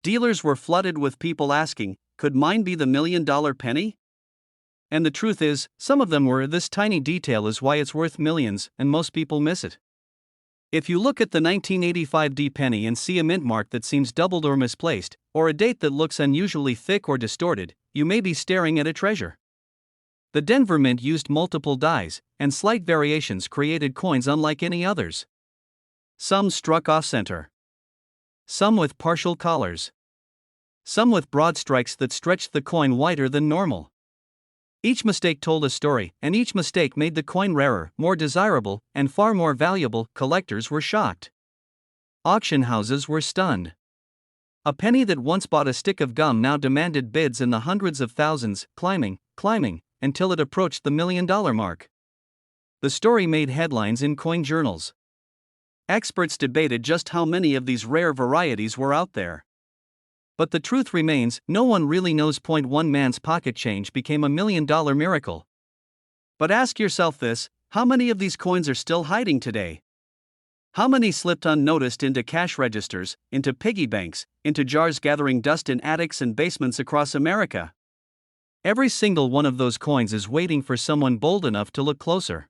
Dealers were flooded with people asking, could mine be the $1 million penny? And the truth is, some of them were. This tiny detail is why it's worth millions, and most people miss it. If you look at the 1985 penny and see a mint mark that seems doubled or misplaced, or a date that looks unusually thick or distorted, you may be staring at a treasure. The Denver Mint used multiple dies, and slight variations created coins unlike any others. Some struck off-center. Some with partial collars. Some with broad strikes that stretched the coin wider than normal. Each mistake told a story, and each mistake made the coin rarer, more desirable, and far more valuable. Collectors were shocked. Auction houses were stunned. A penny that once bought a stick of gum now demanded bids in the hundreds of thousands, climbing, until it approached the $1 million mark. The story made headlines in coin journals. Experts debated just how many of these rare varieties were out there. But the truth remains, no one really knows. One man's pocket change became $1 million miracle. But ask yourself this, how many of these coins are still hiding today? How many slipped unnoticed into cash registers, into piggy banks, into jars gathering dust in attics and basements across America? Every single one of those coins is waiting for someone bold enough to look closer.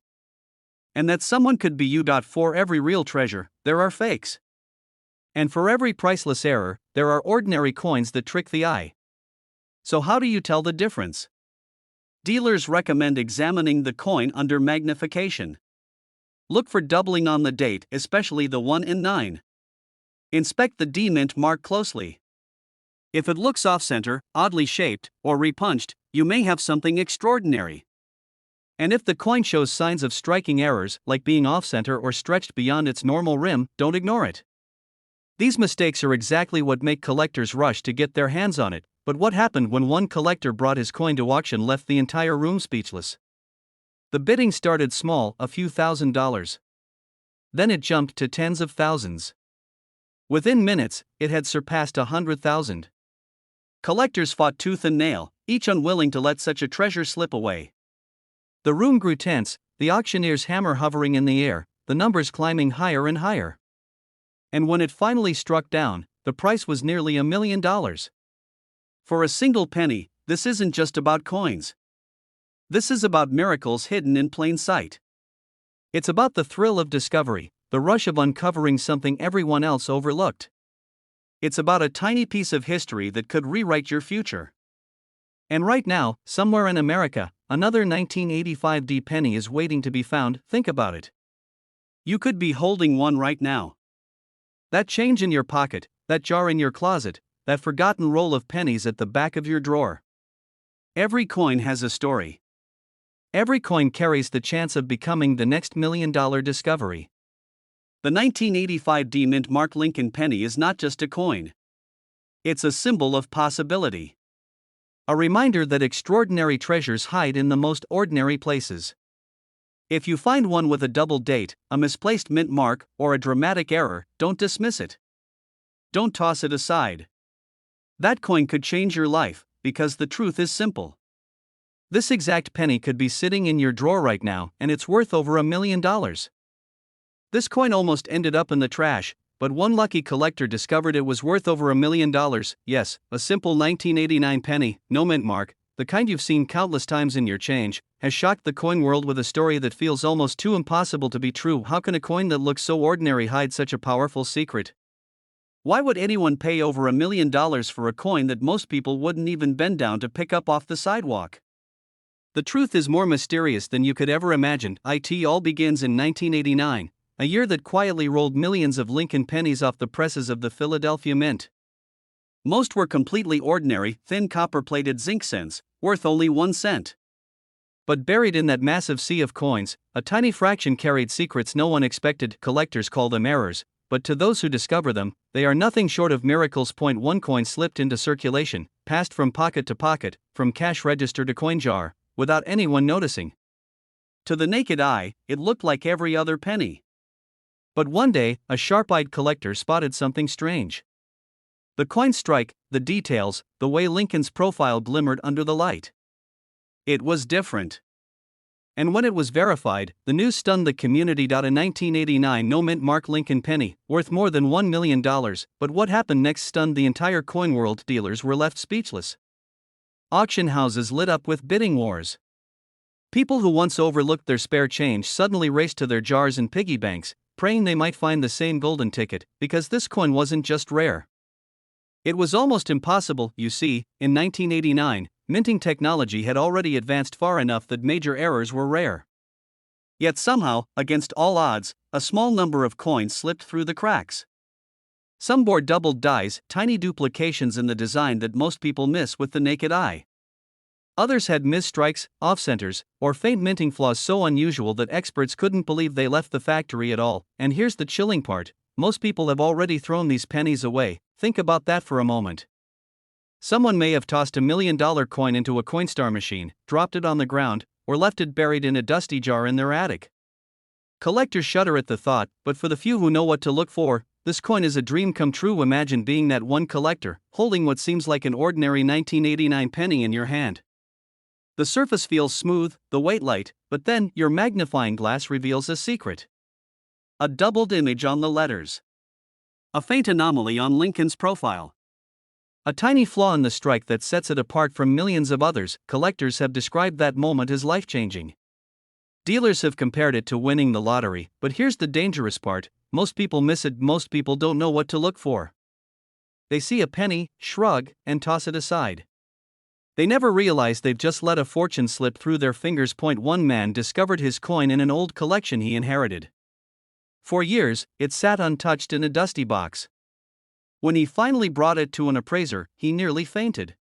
And that someone could be you. For every real treasure, there are fakes. And for every priceless error, there are ordinary coins that trick the eye. So how do you tell the difference? Dealers recommend examining the coin under magnification. Look for doubling on the date, especially the 1 in 9. Inspect the mint mark closely. If it looks off-center, oddly shaped, or repunched, you may have something extraordinary. And if the coin shows signs of striking errors, like being off-center or stretched beyond its normal rim, don't ignore it. These mistakes are exactly what make collectors rush to get their hands on it, But what happened when one collector brought his coin to auction left the entire room speechless. The bidding started small, a few $1,000s. Then it jumped to tens of thousands. Within minutes, it had surpassed 100,000. Collectors fought tooth and nail, each unwilling to let such a treasure slip away. The room grew tense, the auctioneer's hammer hovering in the air, the numbers climbing higher and higher. And when it finally struck down, the price was nearly $1 million. For a single penny, this isn't just about coins. This is about miracles hidden in plain sight. It's about the thrill of discovery, the rush of uncovering something everyone else overlooked. It's about a tiny piece of history that could rewrite your future. And right now, somewhere in America, another 1985 penny is waiting to be found. Think about it. You could be holding one right now. That change in your pocket, that jar in your closet, that forgotten roll of pennies at the back of your drawer. Every coin has a story. Every coin carries the chance of becoming the next $1 million discovery. The 1985 Mint Mark Lincoln penny is not just a coin. It's a symbol of possibility. A reminder that extraordinary treasures hide in the most ordinary places. If you find one with a double date, a misplaced mint mark, or a dramatic error, don't dismiss it. Don't toss it aside. That coin could change your life, because the truth is simple. This exact penny could be sitting in your drawer right now, and it's worth over $1 million. This coin almost ended up in the trash, but one lucky collector discovered it was worth over $1 million. Yes, a simple 1989 penny, no mint mark, the kind you've seen countless times in your change, has shocked the coin world with a story that feels almost too impossible to be true. How can a coin that looks so ordinary hide such a powerful secret? Why would anyone pay over $1 million for a coin that most people wouldn't even bend down to pick up off the sidewalk? The truth is more mysterious than you could ever imagine. It all begins in 1989, a year that quietly rolled millions of Lincoln pennies off the presses of the Philadelphia Mint. Most were completely ordinary, thin copper-plated zinc cents, worth only 1 cent. But buried in that massive sea of coins, a tiny fraction carried secrets no one expected. Collectors call them errors, but to those who discover them, they are nothing short of miracles. One coin slipped into circulation, passed from pocket to pocket, from cash register to coin jar, without anyone noticing. To the naked eye, it looked like every other penny. But one day, a sharp-eyed collector spotted something strange. The coin strike, the details, the way Lincoln's profile glimmered under the light. It was different. And when it was verified, the news stunned the community. A 1989 no mint Mark Lincoln penny, worth more than $1 million, but what happened next stunned the entire coin world. Dealers were left speechless. Auction houses lit up with bidding wars. People who once overlooked their spare change suddenly raced to their jars and piggy banks, praying they might find the same golden ticket, because this coin wasn't just rare. It was almost impossible. You see, in 1989, minting technology had already advanced far enough that major errors were rare. Yet somehow, against all odds, a small number of coins slipped through the cracks. Some bore doubled dies, tiny duplications in the design that most people miss with the naked eye. Others had misstrikes, off-centers, or faint minting flaws so unusual that experts couldn't believe they left the factory at all. And here's the chilling part: most people have already thrown these pennies away. Think about that for a moment. Someone may have tossed $1 million coin into a Coinstar machine, dropped it on the ground, or left it buried in a dusty jar in their attic. Collectors shudder at the thought, but for the few who know what to look for, this coin is a dream come true. Imagine being that one collector, holding what seems like an ordinary 1989 penny in your hand. The surface feels smooth, the weight light, but then your magnifying glass reveals a secret. A doubled image on the letters. A faint anomaly on Lincoln's profile. A tiny flaw in the strike that sets it apart from millions of others. Collectors have described that moment as life-changing. Dealers have compared it to winning the lottery, but here's the dangerous part: most people miss it. Most people don't know what to look for. They see a penny, shrug, and toss it aside. They never realize they've just let a fortune slip through their fingers. One man discovered his coin in an old collection he inherited. For years, it sat untouched in a dusty box. When he finally brought it to an appraiser, he nearly fainted.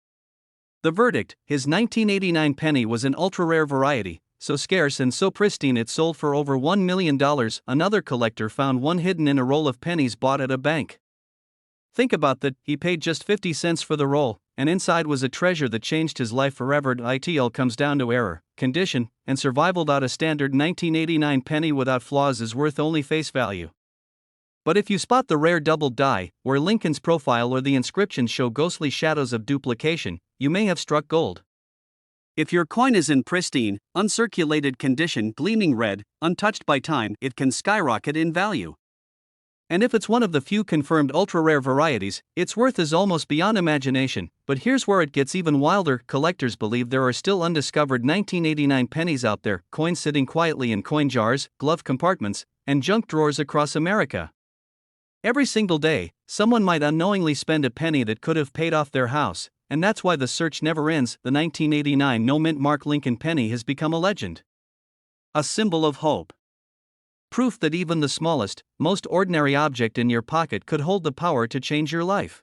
The verdict: his 1989 penny was an ultra-rare variety, so scarce and so pristine it sold for over $1 million. Another collector found one hidden in a roll of pennies bought at a bank. Think about that: he paid just 50 cents for the roll, and inside was a treasure that changed his life forever. It all comes down to error, condition, and survival. A standard 1989 penny without flaws is worth only face value. But if you spot the rare double die, where Lincoln's profile or the inscriptions show ghostly shadows of duplication, you may have struck gold. If your coin is in pristine, uncirculated condition, gleaming red, untouched by time, it can skyrocket in value. And if it's one of the few confirmed ultra-rare varieties, its worth is almost beyond imagination. But here's where it gets even wilder. Collectors believe there are still undiscovered 1989 pennies out there, coins sitting quietly in coin jars, glove compartments, and junk drawers across America. Every single day, someone might unknowingly spend a penny that could have paid off their house, and that's why the search never ends. The 1989 no-mint mark Lincoln penny has become a legend. A symbol of hope. Proof that even the smallest, most ordinary object in your pocket could hold the power to change your life.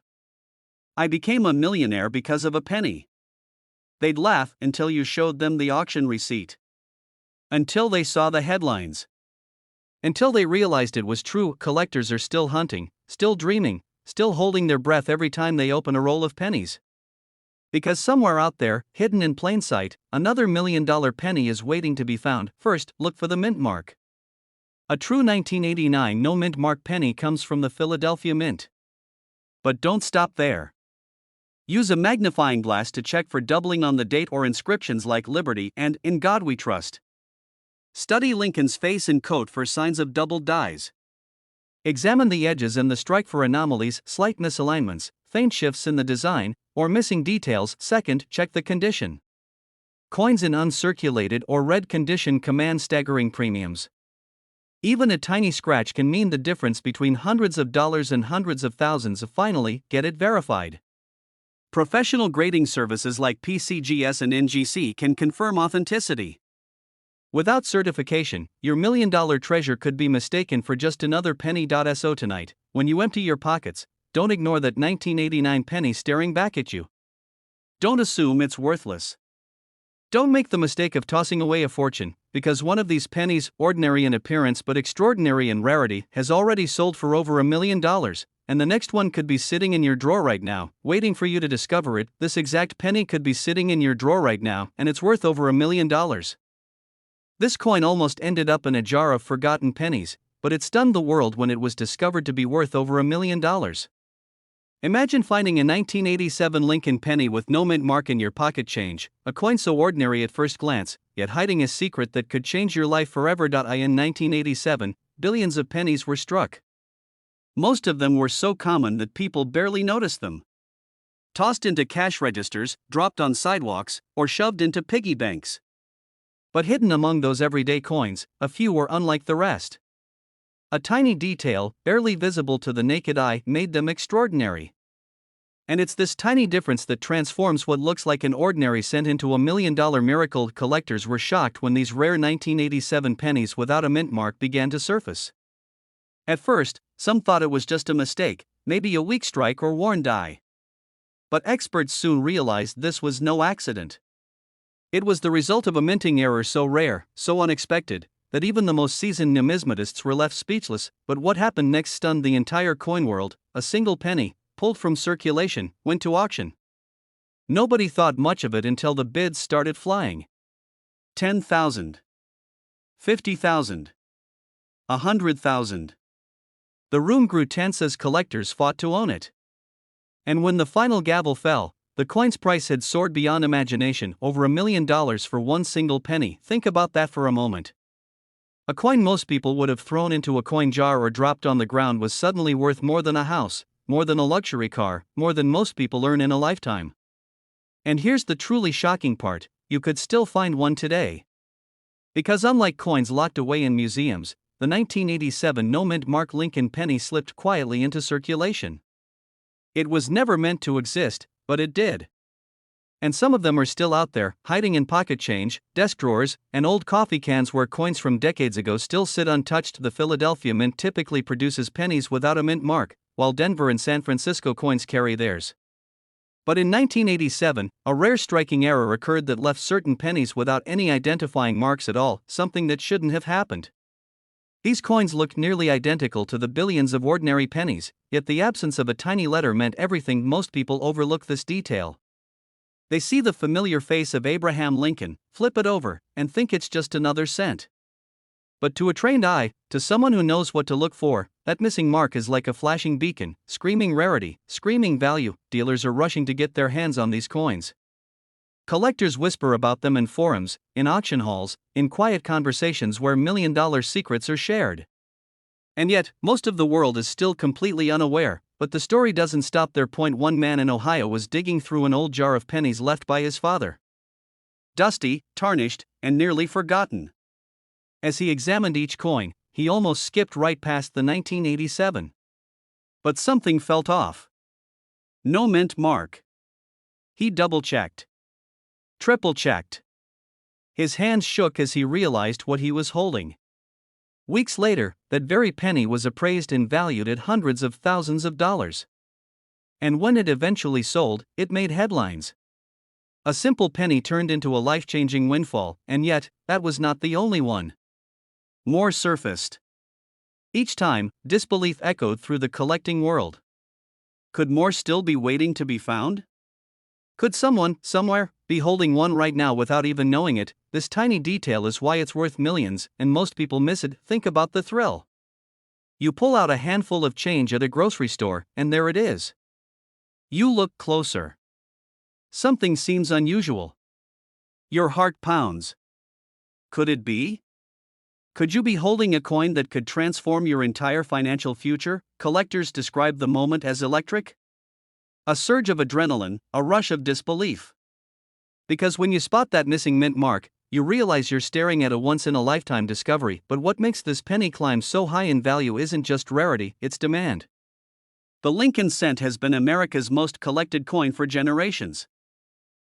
I became a millionaire because of a penny. They'd laugh until you showed them the auction receipt. Until they saw the headlines. Until they realized it was true. Collectors are still hunting, still dreaming, still holding their breath every time they open a roll of pennies. Because somewhere out there, hidden in plain sight, another $1 million penny is waiting to be found. First, look for the mint mark. A true 1989 no-mint mark penny comes from the Philadelphia Mint. But don't stop there. Use a magnifying glass to check for doubling on the date or inscriptions like Liberty and In God We Trust. Study Lincoln's face and coat for signs of double dies. Examine the edges and the strike for anomalies, slight misalignments, faint shifts in the design, or missing details. Second, check the condition. Coins in uncirculated or red condition command staggering premiums. Even a tiny scratch can mean the difference between hundreds of dollars and hundreds of thousands. Finally, get it verified. Professional grading services like PCGS and NGC can confirm authenticity. Without certification, your $1 million treasure could be mistaken for just another penny. So tonight, when you empty your pockets, don't ignore that 1989 penny staring back at you. Don't assume it's worthless. Don't make the mistake of tossing away a fortune, because one of these pennies, ordinary in appearance but extraordinary in rarity, has already sold for over $1 million, and the next one could be sitting in your drawer right now, waiting for you to discover it. This exact penny could be sitting in your drawer right now, and it's worth over $1 million. This coin almost ended up in a jar of forgotten pennies, but it stunned the world when it was discovered to be worth over $1 million. Imagine finding a 1987 Lincoln penny with no mint mark in your pocket. Change, a coin so ordinary at first glance, yet hiding a secret that could change your life forever. In 1987, billions of pennies were struck. Most of them were so common that people barely noticed them. Tossed into cash registers, dropped on sidewalks, or shoved into piggy banks. But hidden among those everyday coins, a few were unlike the rest. A tiny detail, barely visible to the naked eye, made them extraordinary. And it's this tiny difference that transforms what looks like an ordinary cent into a $1 million miracle. Collectors were shocked when these rare 1987 pennies without a mint mark began to surface. At first, some thought it was just a mistake, maybe a weak strike or worn die. But experts soon realized this was no accident. It was the result of a minting error so rare, so unexpected, that even the most seasoned numismatists were left speechless. But what happened next stunned the entire coin world. A single penny, pulled from circulation, went to auction. Nobody thought much of it until the bids started flying. 10,000. 50,000. 100,000. The room grew tense as collectors fought to own it. And when the final gavel fell, the coin's price had soared beyond imagination, over $1 million for one single penny. Think about that for a moment. A coin most people would have thrown into a coin jar or dropped on the ground was suddenly worth more than a house, more than a luxury car, more than most people earn in a lifetime. And here's the truly shocking part, you could still find one today. Because unlike coins locked away in museums, the 1987 no-mint mark Lincoln penny slipped quietly into circulation. It was never meant to exist, but it did. And some of them are still out there, hiding in pocket change, desk drawers, and old coffee cans where coins from decades ago still sit untouched. The Philadelphia Mint typically produces pennies without a mint mark, while Denver and San Francisco coins carry theirs. But in 1987, a rare striking error occurred that left certain pennies without any identifying marks at all, something that shouldn't have happened. These coins looked nearly identical to the billions of ordinary pennies, yet the absence of a tiny letter meant everything. Most people overlook this detail. They see the familiar face of Abraham Lincoln, flip it over, and think it's just another cent. But to a trained eye, to someone who knows what to look for, that missing mark is like a flashing beacon, screaming rarity, screaming value. Dealers are rushing to get their hands on these coins. Collectors whisper about them in forums, in auction halls, in quiet conversations where million-dollar secrets are shared. And yet, most of the world is still completely unaware, but the story doesn't stop there. One man in Ohio was digging through an old jar of pennies left by his father. Dusty, tarnished, and nearly forgotten. As he examined each coin, he almost skipped right past the 1987. But something felt off. No mint mark. He double-checked. Triple-checked. His hands shook as he realized what he was holding. Weeks later, that very penny was appraised and valued at hundreds of thousands of dollars. And when it eventually sold, it made headlines. A simple penny turned into a life-changing windfall, and yet, that was not the only one. More surfaced. Each time, disbelief echoed through the collecting world. Could more still be waiting to be found? Could someone, somewhere, be holding one right now without even knowing it? This tiny detail is why it's worth millions, and most people miss it. Think about the thrill. You pull out a handful of change at a grocery store, and there it is. You look closer. Something seems unusual. Your heart pounds. Could it be? Could you be holding a coin that could transform your entire financial future? Collectors describe the moment as electric. A surge of adrenaline, a rush of disbelief. Because when you spot that missing mint mark, you realize you're staring at a once-in-a-lifetime discovery. But what makes this penny climb so high in value isn't just rarity, it's demand. The Lincoln cent has been America's most collected coin for generations.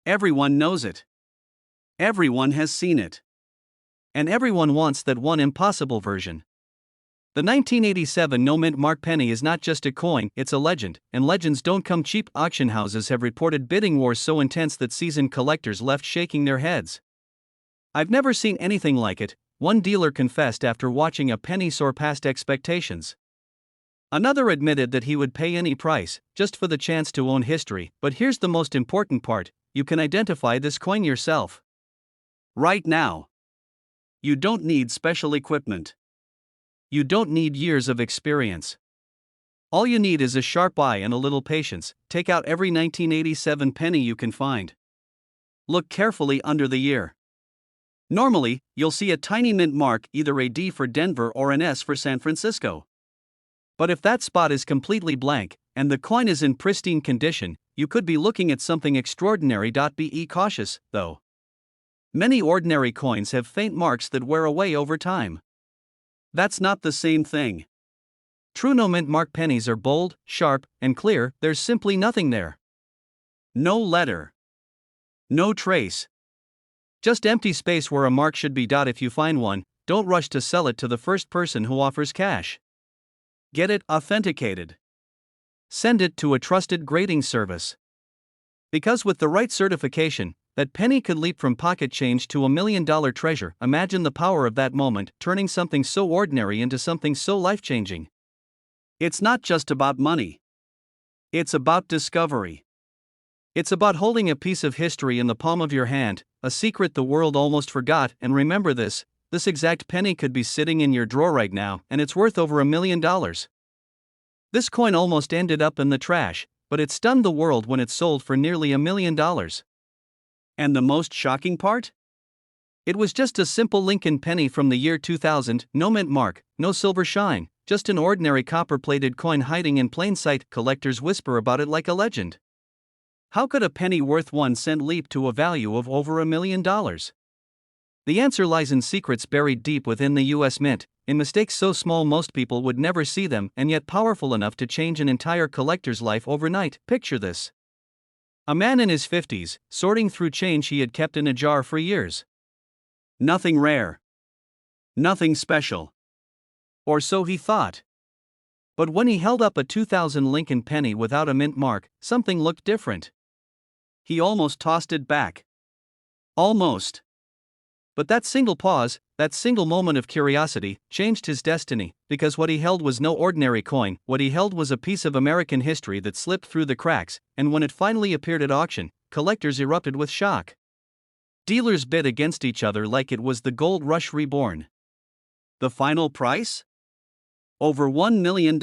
Everyone knows it. Everyone has seen it. And everyone wants that one impossible version. The 1987 no mint mark penny is not just a coin, it's a legend, and legends don't come cheap. Auction houses have reported bidding wars so intense that seasoned collectors left shaking their heads. "I've never seen anything like it," one dealer confessed after watching a penny soar past expectations. Another admitted that he would pay any price, just for the chance to own history. But here's the most important part: you can identify this coin yourself. Right now. You don't need special equipment. You don't need years of experience. All you need is a sharp eye and a little patience. Take out every 1987 penny you can find. Look carefully under the year. Normally, you'll see a tiny mint mark, either a D for Denver or an S for San Francisco. But if that spot is completely blank, and the coin is in pristine condition, you could be looking at something extraordinary. Be cautious, though. Many ordinary coins have faint marks that wear away over time. That's not the same thing. True no mint mark pennies are bold, sharp, and clear. There's simply nothing there. No letter. No trace. Just empty space where a mark should be. If you find one, don't rush to sell it to the first person who offers cash. Get it authenticated. Send it to a trusted grading service. Because with the right certification, that penny could leap from pocket change to $1 million treasure. Imagine the power of that moment, turning something so ordinary into something so life-changing. It's not just about money. It's about discovery. It's about holding a piece of history in the palm of your hand, a secret the world almost forgot. And remember this exact penny could be sitting in your drawer right now, and it's worth over $1 million. This coin almost ended up in the trash, but it stunned the world when it sold for nearly $1 million. And the most shocking part? It was just a simple Lincoln penny from the year 2000, no mint mark, no silver shine, just an ordinary copper-plated coin hiding in plain sight. Collectors whisper about it like a legend. How could a penny worth 1 cent leap to a value of over $1 million? The answer lies in secrets buried deep within the U.S. Mint, in mistakes so small most people would never see them, and yet powerful enough to change an entire collector's life overnight. Picture this. A man in his 50s, sorting through change he had kept in a jar for years. Nothing rare. Nothing special. Or so he thought. But when he held up a 2000 Lincoln penny without a mint mark, something looked different. He almost tossed it back. Almost. But that single pause, that single moment of curiosity, changed his destiny, because what he held was no ordinary coin. What he held was a piece of American history that slipped through the cracks, and when it finally appeared at auction, collectors erupted with shock. Dealers bid against each other like it was the gold rush reborn. The final price? Over $1 million.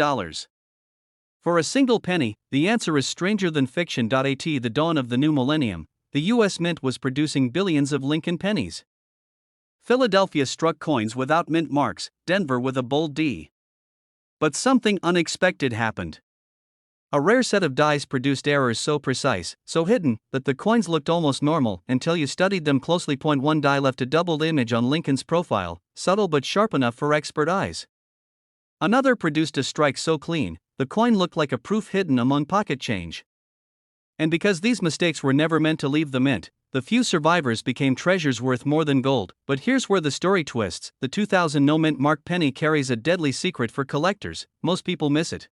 For a single penny, the answer is stranger than fiction. At the dawn of the new millennium, the U.S. Mint was producing billions of Lincoln pennies. Philadelphia struck coins without mint marks, Denver with a bold D. But something unexpected happened. A rare set of dies produced errors so precise, so hidden, that the coins looked almost normal until you studied them closely. One die left a doubled image on Lincoln's profile, subtle but sharp enough for expert eyes. Another produced a strike so clean, the coin looked like a proof hidden among pocket change. And because these mistakes were never meant to leave the mint, the few survivors became treasures worth more than gold. But here's where the story twists: the 2000 no-mint mark penny carries a deadly secret for collectors. Most people miss it.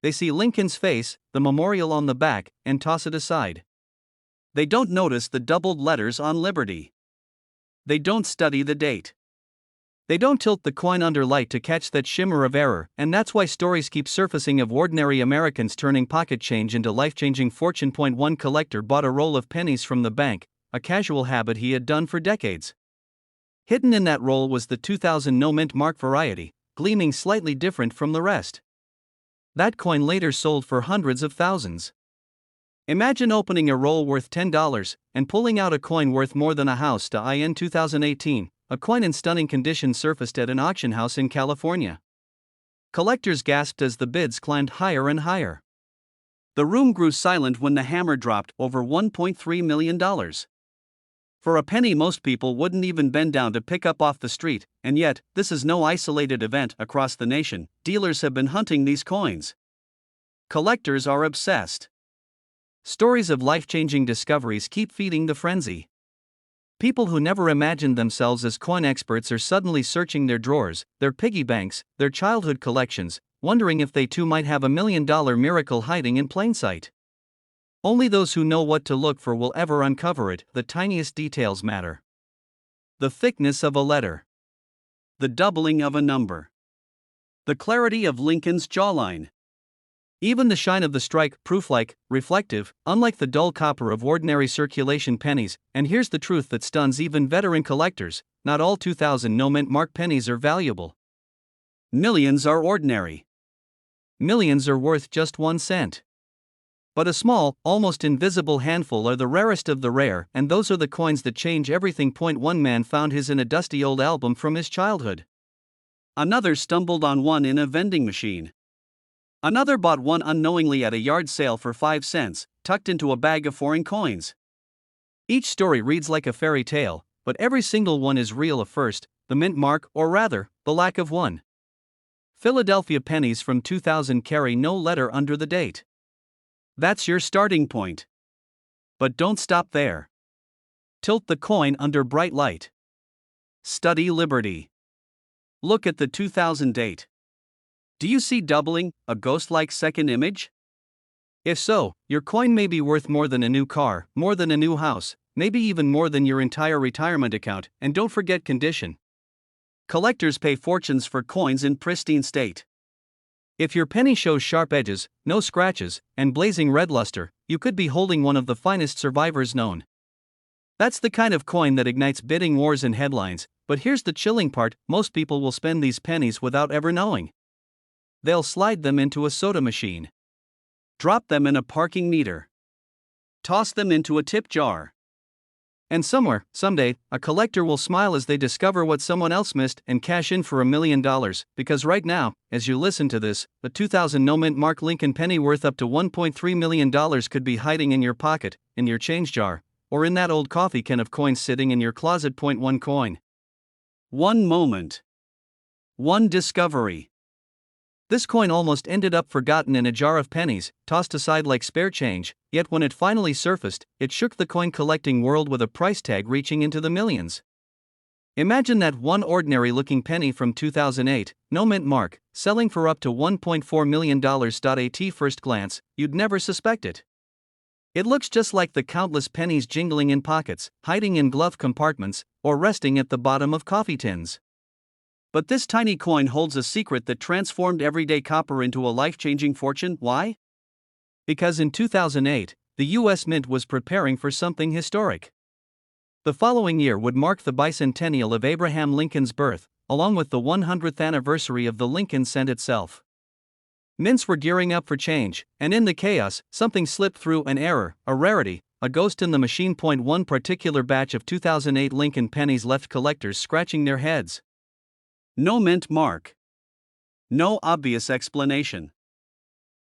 They see Lincoln's face, the memorial on the back, and toss it aside. They don't notice the doubled letters on Liberty. They don't study the date. They don't tilt the coin under light to catch that shimmer of error, and that's why stories keep surfacing of ordinary Americans turning pocket change into life-changing fortune. One collector bought a roll of pennies from the bank, a casual habit he had done for decades. Hidden in that roll was the 2000 no-mint mark variety, gleaming slightly different from the rest. That coin later sold for hundreds of thousands. Imagine opening a roll worth $10 and pulling out a coin worth more than a house. In 2018, a coin in stunning condition surfaced at an auction house in California. Collectors gasped as the bids climbed higher and higher. The room grew silent when the hammer dropped over $1.3 million. For a penny most people wouldn't even bend down to pick up off the street, and yet, this is no isolated event. Across the nation, dealers have been hunting these coins. Collectors are obsessed. Stories of life-changing discoveries keep feeding the frenzy. People who never imagined themselves as coin experts are suddenly searching their drawers, their piggy banks, their childhood collections, wondering if they too might have $1 million miracle hiding in plain sight. Only those who know what to look for will ever uncover it. The tiniest details matter. The thickness of a letter. The doubling of a number. The clarity of Lincoln's jawline. Even the shine of the strike, proof-like, reflective, unlike the dull copper of ordinary circulation pennies. And here's the truth that stuns even veteran collectors: not all 2000 no-mint mark pennies are valuable. Millions are ordinary. Millions are worth just 1 cent. But a small, almost invisible handful are the rarest of the rare, and those are the coins that change everything. One man found his in a dusty old album from his childhood. Another stumbled on one in a vending machine. Another bought one unknowingly at a yard sale for 5 cents, tucked into a bag of foreign coins. Each story reads like a fairy tale, but every single one is real. First, the mint mark, or rather, the lack of one. Philadelphia pennies from 2000 carry no letter under the date. That's your starting point. But don't stop there. Tilt the coin under bright light. Study Liberty. Look at the 2000 date. Do you see doubling, a ghost-like second image? If so, your coin may be worth more than a new car, more than a new house, maybe even more than your entire retirement account. And don't forget condition. Collectors pay fortunes for coins in pristine state. If your penny shows sharp edges, no scratches, and blazing red luster, you could be holding one of the finest survivors known. That's the kind of coin that ignites bidding wars and headlines. But here's the chilling part: most people will spend these pennies without ever knowing. They'll slide them into a soda machine. Drop them in a parking meter. Toss them into a tip jar. And somewhere, someday, a collector will smile as they discover what someone else missed and cash in for $1 million. Because right now, as you listen to this, the 2000 no-mint mark Lincoln penny worth up to $1.3 million could be hiding in your pocket, in your change jar, or in that old coffee can of coins sitting in your closet. One coin. One moment. One discovery. This coin almost ended up forgotten in a jar of pennies, tossed aside like spare change, yet when it finally surfaced, it shook the coin collecting world with a price tag reaching into the millions. Imagine that one ordinary-looking penny from 2008, no mint mark, selling for up to $1.4 million. At first glance, you'd never suspect it. It looks just like the countless pennies jingling in pockets, hiding in glove compartments, or resting at the bottom of coffee tins. But this tiny coin holds a secret that transformed everyday copper into a life-changing fortune. Why? Because in 2008, the U.S. Mint was preparing for something historic. The following year would mark the bicentennial of Abraham Lincoln's birth, along with the 100th anniversary of the Lincoln cent itself. Mints were gearing up for change, and in the chaos, something slipped through: an error, a rarity, a ghost in the machine. One particular batch of 2008 Lincoln pennies left collectors scratching their heads. No mint mark. No obvious explanation.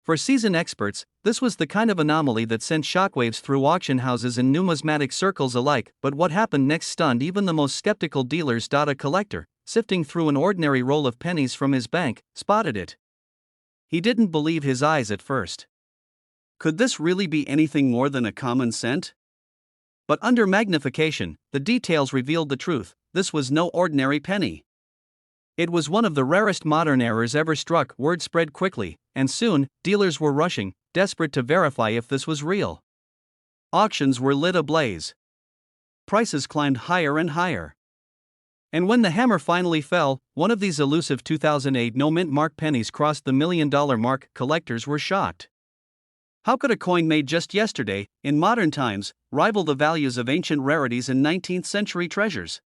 For seasoned experts, this was the kind of anomaly that sent shockwaves through auction houses and numismatic circles alike. But what happened next stunned even the most skeptical dealers. A collector, sifting through an ordinary roll of pennies from his bank, spotted it. He didn't believe his eyes at first. Could this really be anything more than a common cent? But under magnification, the details revealed the truth. This was no ordinary penny. It was one of the rarest modern errors ever struck. Word spread quickly, and soon, dealers were rushing, desperate to verify if this was real. Auctions were lit ablaze. Prices climbed higher and higher. And when the hammer finally fell, one of these elusive 2008 no-mint mark pennies crossed the $1 million mark. Collectors were shocked. How could a coin made just yesterday, in modern times, rival the values of ancient rarities and 19th century treasures?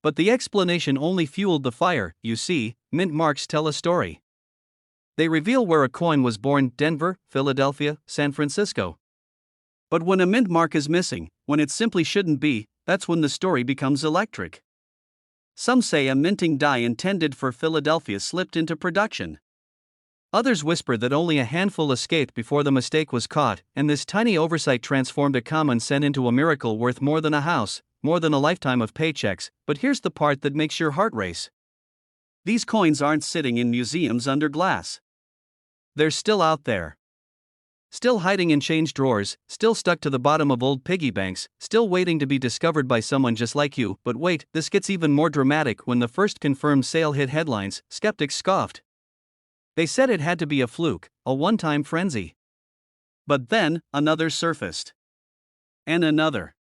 But the explanation only fueled the fire. You see, mint marks tell a story. They reveal where a coin was born: Denver, Philadelphia, San Francisco. But when a mint mark is missing, when it simply shouldn't be, that's when the story becomes electric. Some say a minting die intended for Philadelphia slipped into production. Others whisper that only a handful escaped before the mistake was caught, and this tiny oversight transformed a common cent into a miracle worth more than a house, more than a lifetime of paychecks. But here's the part that makes your heart race. These coins aren't sitting in museums under glass. They're still out there. Still hiding in change drawers, still stuck to the bottom of old piggy banks, still waiting to be discovered by someone just like you. But wait, this gets even more dramatic. When the first confirmed sale hit headlines, skeptics scoffed. They said it had to be a fluke, a one-time frenzy. But then, another surfaced. And another.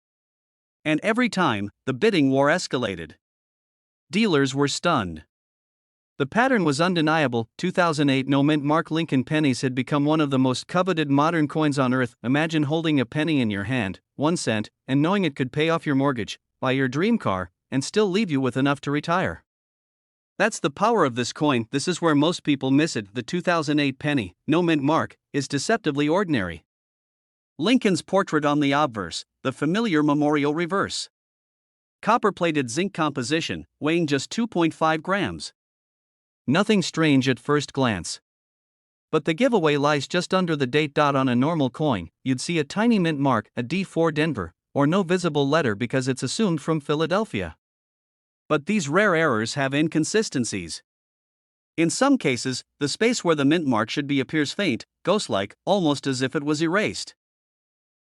And every time, the bidding war escalated. Dealers were stunned. The pattern was undeniable. 2008 no-mint mark Lincoln pennies had become one of the most coveted modern coins on earth. Imagine holding a penny in your hand, 1 cent, and knowing it could pay off your mortgage, buy your dream car, and still leave you with enough to retire. That's the power of this coin. This is where most people miss it. The 2008 penny, no-mint mark, is deceptively ordinary. Lincoln's portrait on the obverse, the familiar memorial reverse. Copper-plated zinc composition, weighing just 2.5 grams. Nothing strange at first glance. But the giveaway lies just under the date. On a normal coin, you'd see a tiny mint mark, a D4 Denver, or no visible letter because it's assumed from Philadelphia. But these rare errors have inconsistencies. In some cases, the space where the mint mark should be appears faint, ghost-like, almost as if it was erased.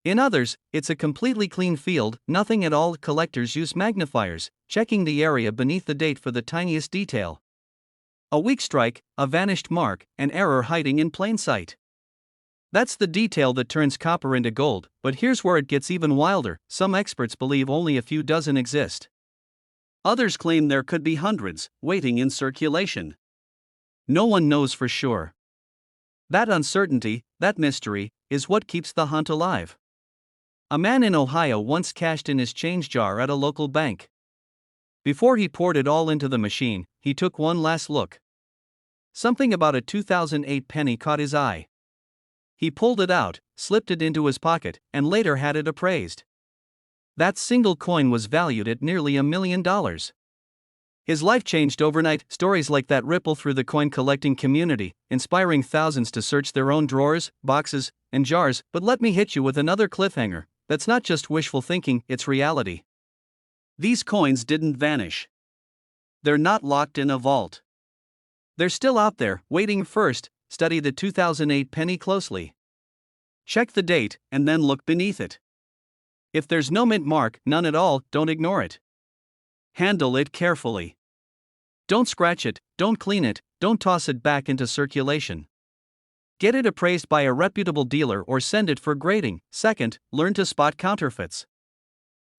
In others, it's a completely clean field, nothing at all. Collectors use magnifiers, checking the area beneath the date for the tiniest detail. A weak strike, a vanished mark, an error hiding in plain sight. That's the detail that turns copper into gold. But here's where it gets even wilder. Some experts believe only a few dozen exist. Others claim there could be hundreds, waiting in circulation. No one knows for sure. That uncertainty, that mystery, is what keeps the hunt alive. A man in Ohio once cashed in his change jar at a local bank. Before he poured it all into the machine, he took one last look. Something about a 2008 penny caught his eye. He pulled it out, slipped it into his pocket, and later had it appraised. That single coin was valued at nearly $1 million. His life changed overnight. Stories like that ripple through the coin collecting community, inspiring thousands to search their own drawers, boxes, and jars. But let me hit you with another cliffhanger. That's not just wishful thinking, it's reality. These coins didn't vanish. They're not locked in a vault. They're still out there, waiting. First, study the 2008 penny closely. Check the date, and then look beneath it. If there's no mint mark, none at all, don't ignore it. Handle it carefully. Don't scratch it, don't clean it, don't toss it back into circulation. Get it appraised by a reputable dealer or send it for grading. Second, learn to spot counterfeits.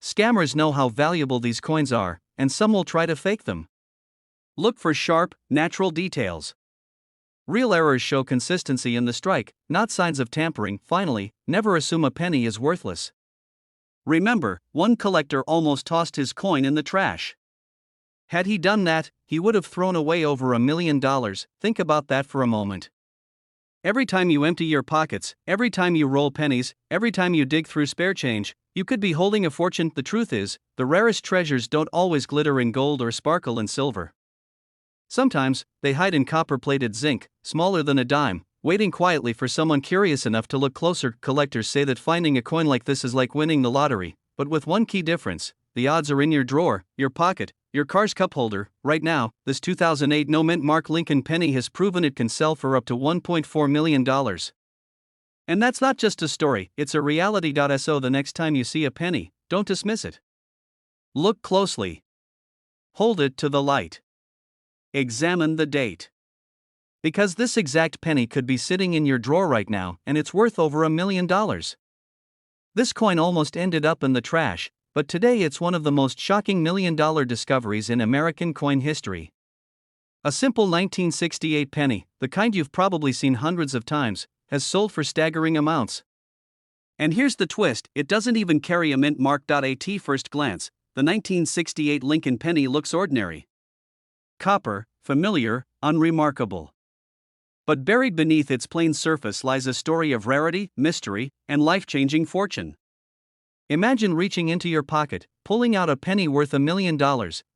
Scammers know how valuable these coins are, and some will try to fake them. Look for sharp, natural details. Real errors show consistency in the strike, not signs of tampering. Finally, never assume a penny is worthless. Remember, one collector almost tossed his coin in the trash. Had he done that, he would have thrown away over $1 million. Think about that for a moment. Every time you empty your pockets, every time you roll pennies, every time you dig through spare change, you could be holding a fortune. The truth is, the rarest treasures don't always glitter in gold or sparkle in silver. Sometimes, they hide in copper-plated zinc, smaller than a dime, waiting quietly for someone curious enough to look closer. Collectors say that finding a coin like this is like winning the lottery, but with one key difference: the odds are in your drawer, your pocket, your car's cup holder. Right now, this 2008 no mint mark Lincoln penny has proven it can sell for up to $1.4 million. And that's not just a story, it's a reality. So the next time you see a penny, don't dismiss it. Look closely. Hold it to the light. Examine the date. Because this exact penny could be sitting in your drawer right now, and it's worth over $1 million. This coin almost ended up in the trash, but today it's one of the most shocking $1 million discoveries in American coin history. A simple 1968 penny, the kind you've probably seen hundreds of times, has sold for staggering amounts. And here's the twist: it doesn't even carry a mint mark. At first glance, the 1968 Lincoln penny looks ordinary. Copper, familiar, unremarkable. But buried beneath its plain surface lies a story of rarity, mystery, and life-changing fortune. Imagine reaching into your pocket, pulling out a penny worth $1 million,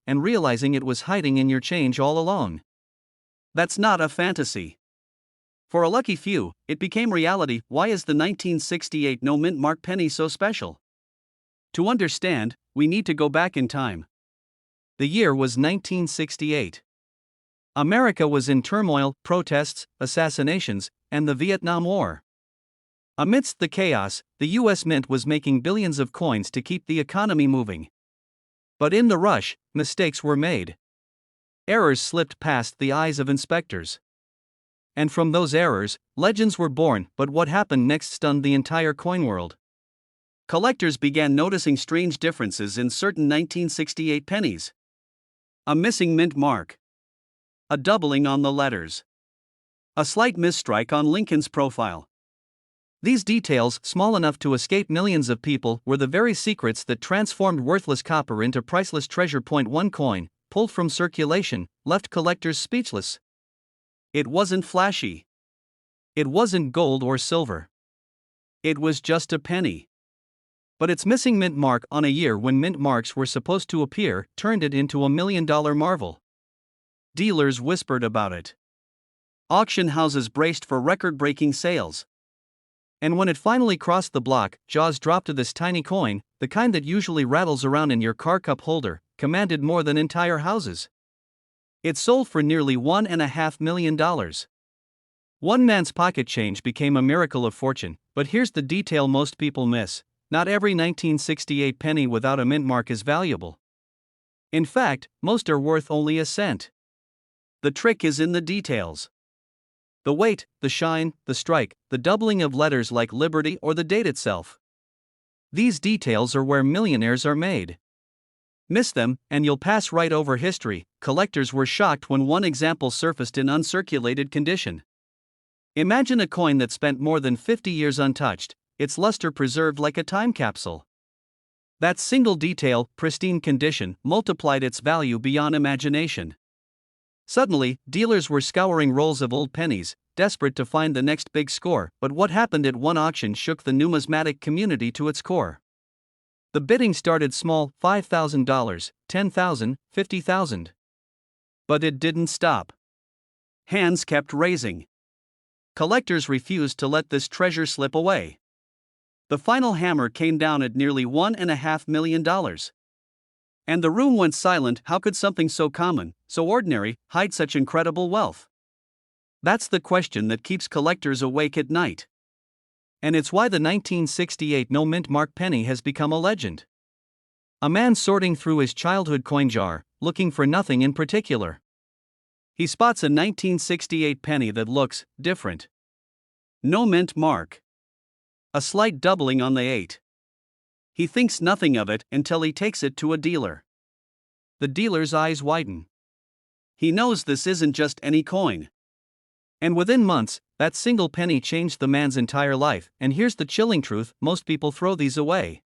and realizing it was hiding in your change all along. That's not a fantasy. For a lucky few, it became reality. Why is the 1968 no mint mark penny so special? To understand, we need to go back in time. The year was 1968. America was in turmoil: protests, assassinations, and the Vietnam War. Amidst the chaos, the U.S. Mint was making billions of coins to keep the economy moving. But in the rush, mistakes were made. Errors slipped past the eyes of inspectors. And from those errors, legends were born. But what happened next stunned the entire coin world. Collectors began noticing strange differences in certain 1968 pennies. A missing mint mark. A doubling on the letters. A slight misstrike on Lincoln's profile. These details, small enough to escape millions of people, were the very secrets that transformed worthless copper into priceless treasure. One coin, pulled from circulation, left collectors speechless. It wasn't flashy. It wasn't gold or silver. It was just a penny. But its missing mint mark on a year when mint marks were supposed to appear turned it into $1 million marvel. Dealers whispered about it. Auction houses braced for record-breaking sales. And when it finally crossed the block, jaws dropped. To this tiny coin, the kind that usually rattles around in your car cup holder, commanded more than entire houses. It sold for nearly $1.5 million. One man's pocket change became a miracle of fortune. But here's the detail most people miss: not every 1968 penny without a mint mark is valuable. In fact, most are worth only a cent. The trick is in the details. The weight, the shine, the strike, the doubling of letters like Liberty, or the date itself. These details are where millionaires are made. Miss them, and you'll pass right over history. Collectors were shocked when one example surfaced in uncirculated condition. Imagine a coin that spent more than 50 years untouched, its luster preserved like a time capsule. That single detail, pristine condition, multiplied its value beyond imagination. Suddenly, dealers were scouring rolls of old pennies, desperate to find the next big score. But what happened at one auction shook the numismatic community to its core. The bidding started small: $5,000, $10,000, $50,000. But it didn't stop. Hands kept raising. Collectors refused to let this treasure slip away. The final hammer came down at nearly $1.5 million. And the room went silent. How could something so common, so ordinary, hide such incredible wealth? That's the question that keeps collectors awake at night. And it's why the 1968 no mint mark penny has become a legend. A man sorting through his childhood coin jar, looking for nothing in particular. He spots a 1968 penny that looks different. No mint mark. A slight doubling on the 8. He thinks nothing of it until he takes it to a dealer. The dealer's eyes widen. He knows this isn't just any coin. And within months, that single penny changed the man's entire life. And here's the chilling truth: most people throw these away.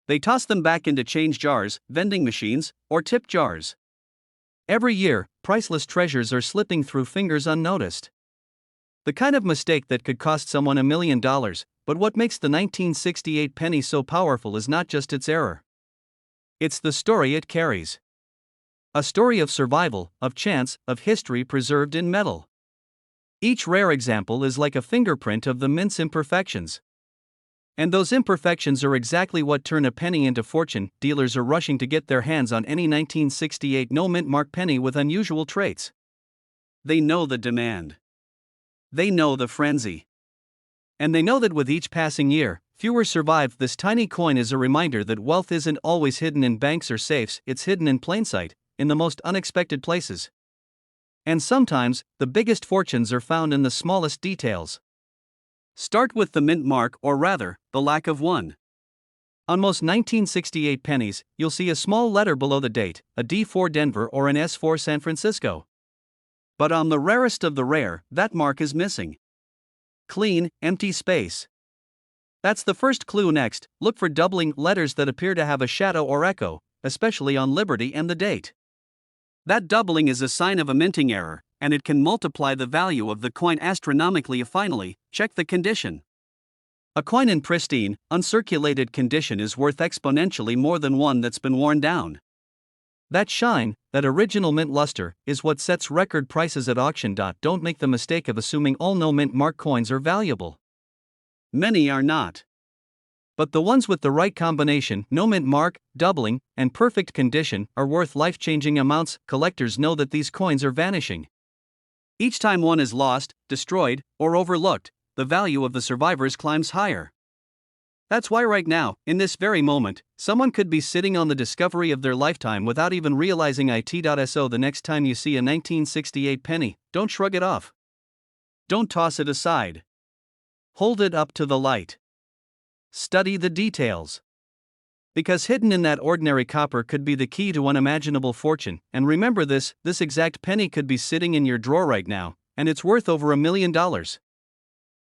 They toss them back into change jars, vending machines, or tip jars. Every year, priceless treasures are slipping through fingers unnoticed. The kind of mistake that could cost someone $1 million, but what makes the 1968 penny so powerful is not just its error. It's the story it carries. A story of survival, of chance, of history preserved in metal. Each rare example is like a fingerprint of the mint's imperfections. And those imperfections are exactly what turn a penny into fortune. Dealers are rushing to get their hands on any 1968 no mint mark penny with unusual traits. They know the demand. They know the frenzy. And they know that with each passing year, fewer survive. This tiny coin is a reminder that wealth isn't always hidden in banks or safes, it's hidden in plain sight, in the most unexpected places. And sometimes, the biggest fortunes are found in the smallest details. Start with the mint mark, or rather, the lack of one. On most 1968 pennies, you'll see a small letter below the date, a D for Denver or an S for San Francisco. But on the rarest of the rare, that mark is missing. Clean, empty space. That's the first clue. Next, look for doubling letters that appear to have a shadow or echo, especially on Liberty and the date. That doubling is a sign of a minting error, and it can multiply the value of the coin astronomically. Finally, check the condition. A coin in pristine, uncirculated condition is worth exponentially more than one that's been worn down. That shine, that original mint luster, is what sets record prices at auction. Don't make the mistake of assuming all no mint mark coins are valuable. Many are not. But the ones with the right combination, no mint mark, doubling, and perfect condition, are worth life-changing amounts. Collectors know that these coins are vanishing. Each time one is lost, destroyed, or overlooked, the value of the survivors climbs higher. That's why right now, in this very moment, someone could be sitting on the discovery of their lifetime without even realizing it. So the next time you see a 1968 penny, don't shrug it off. Don't toss it aside. Hold it up to the light. Study the details. Because hidden in that ordinary copper could be the key to unimaginable fortune. And remember this exact penny could be sitting in your drawer right now, and it's worth over $1 million.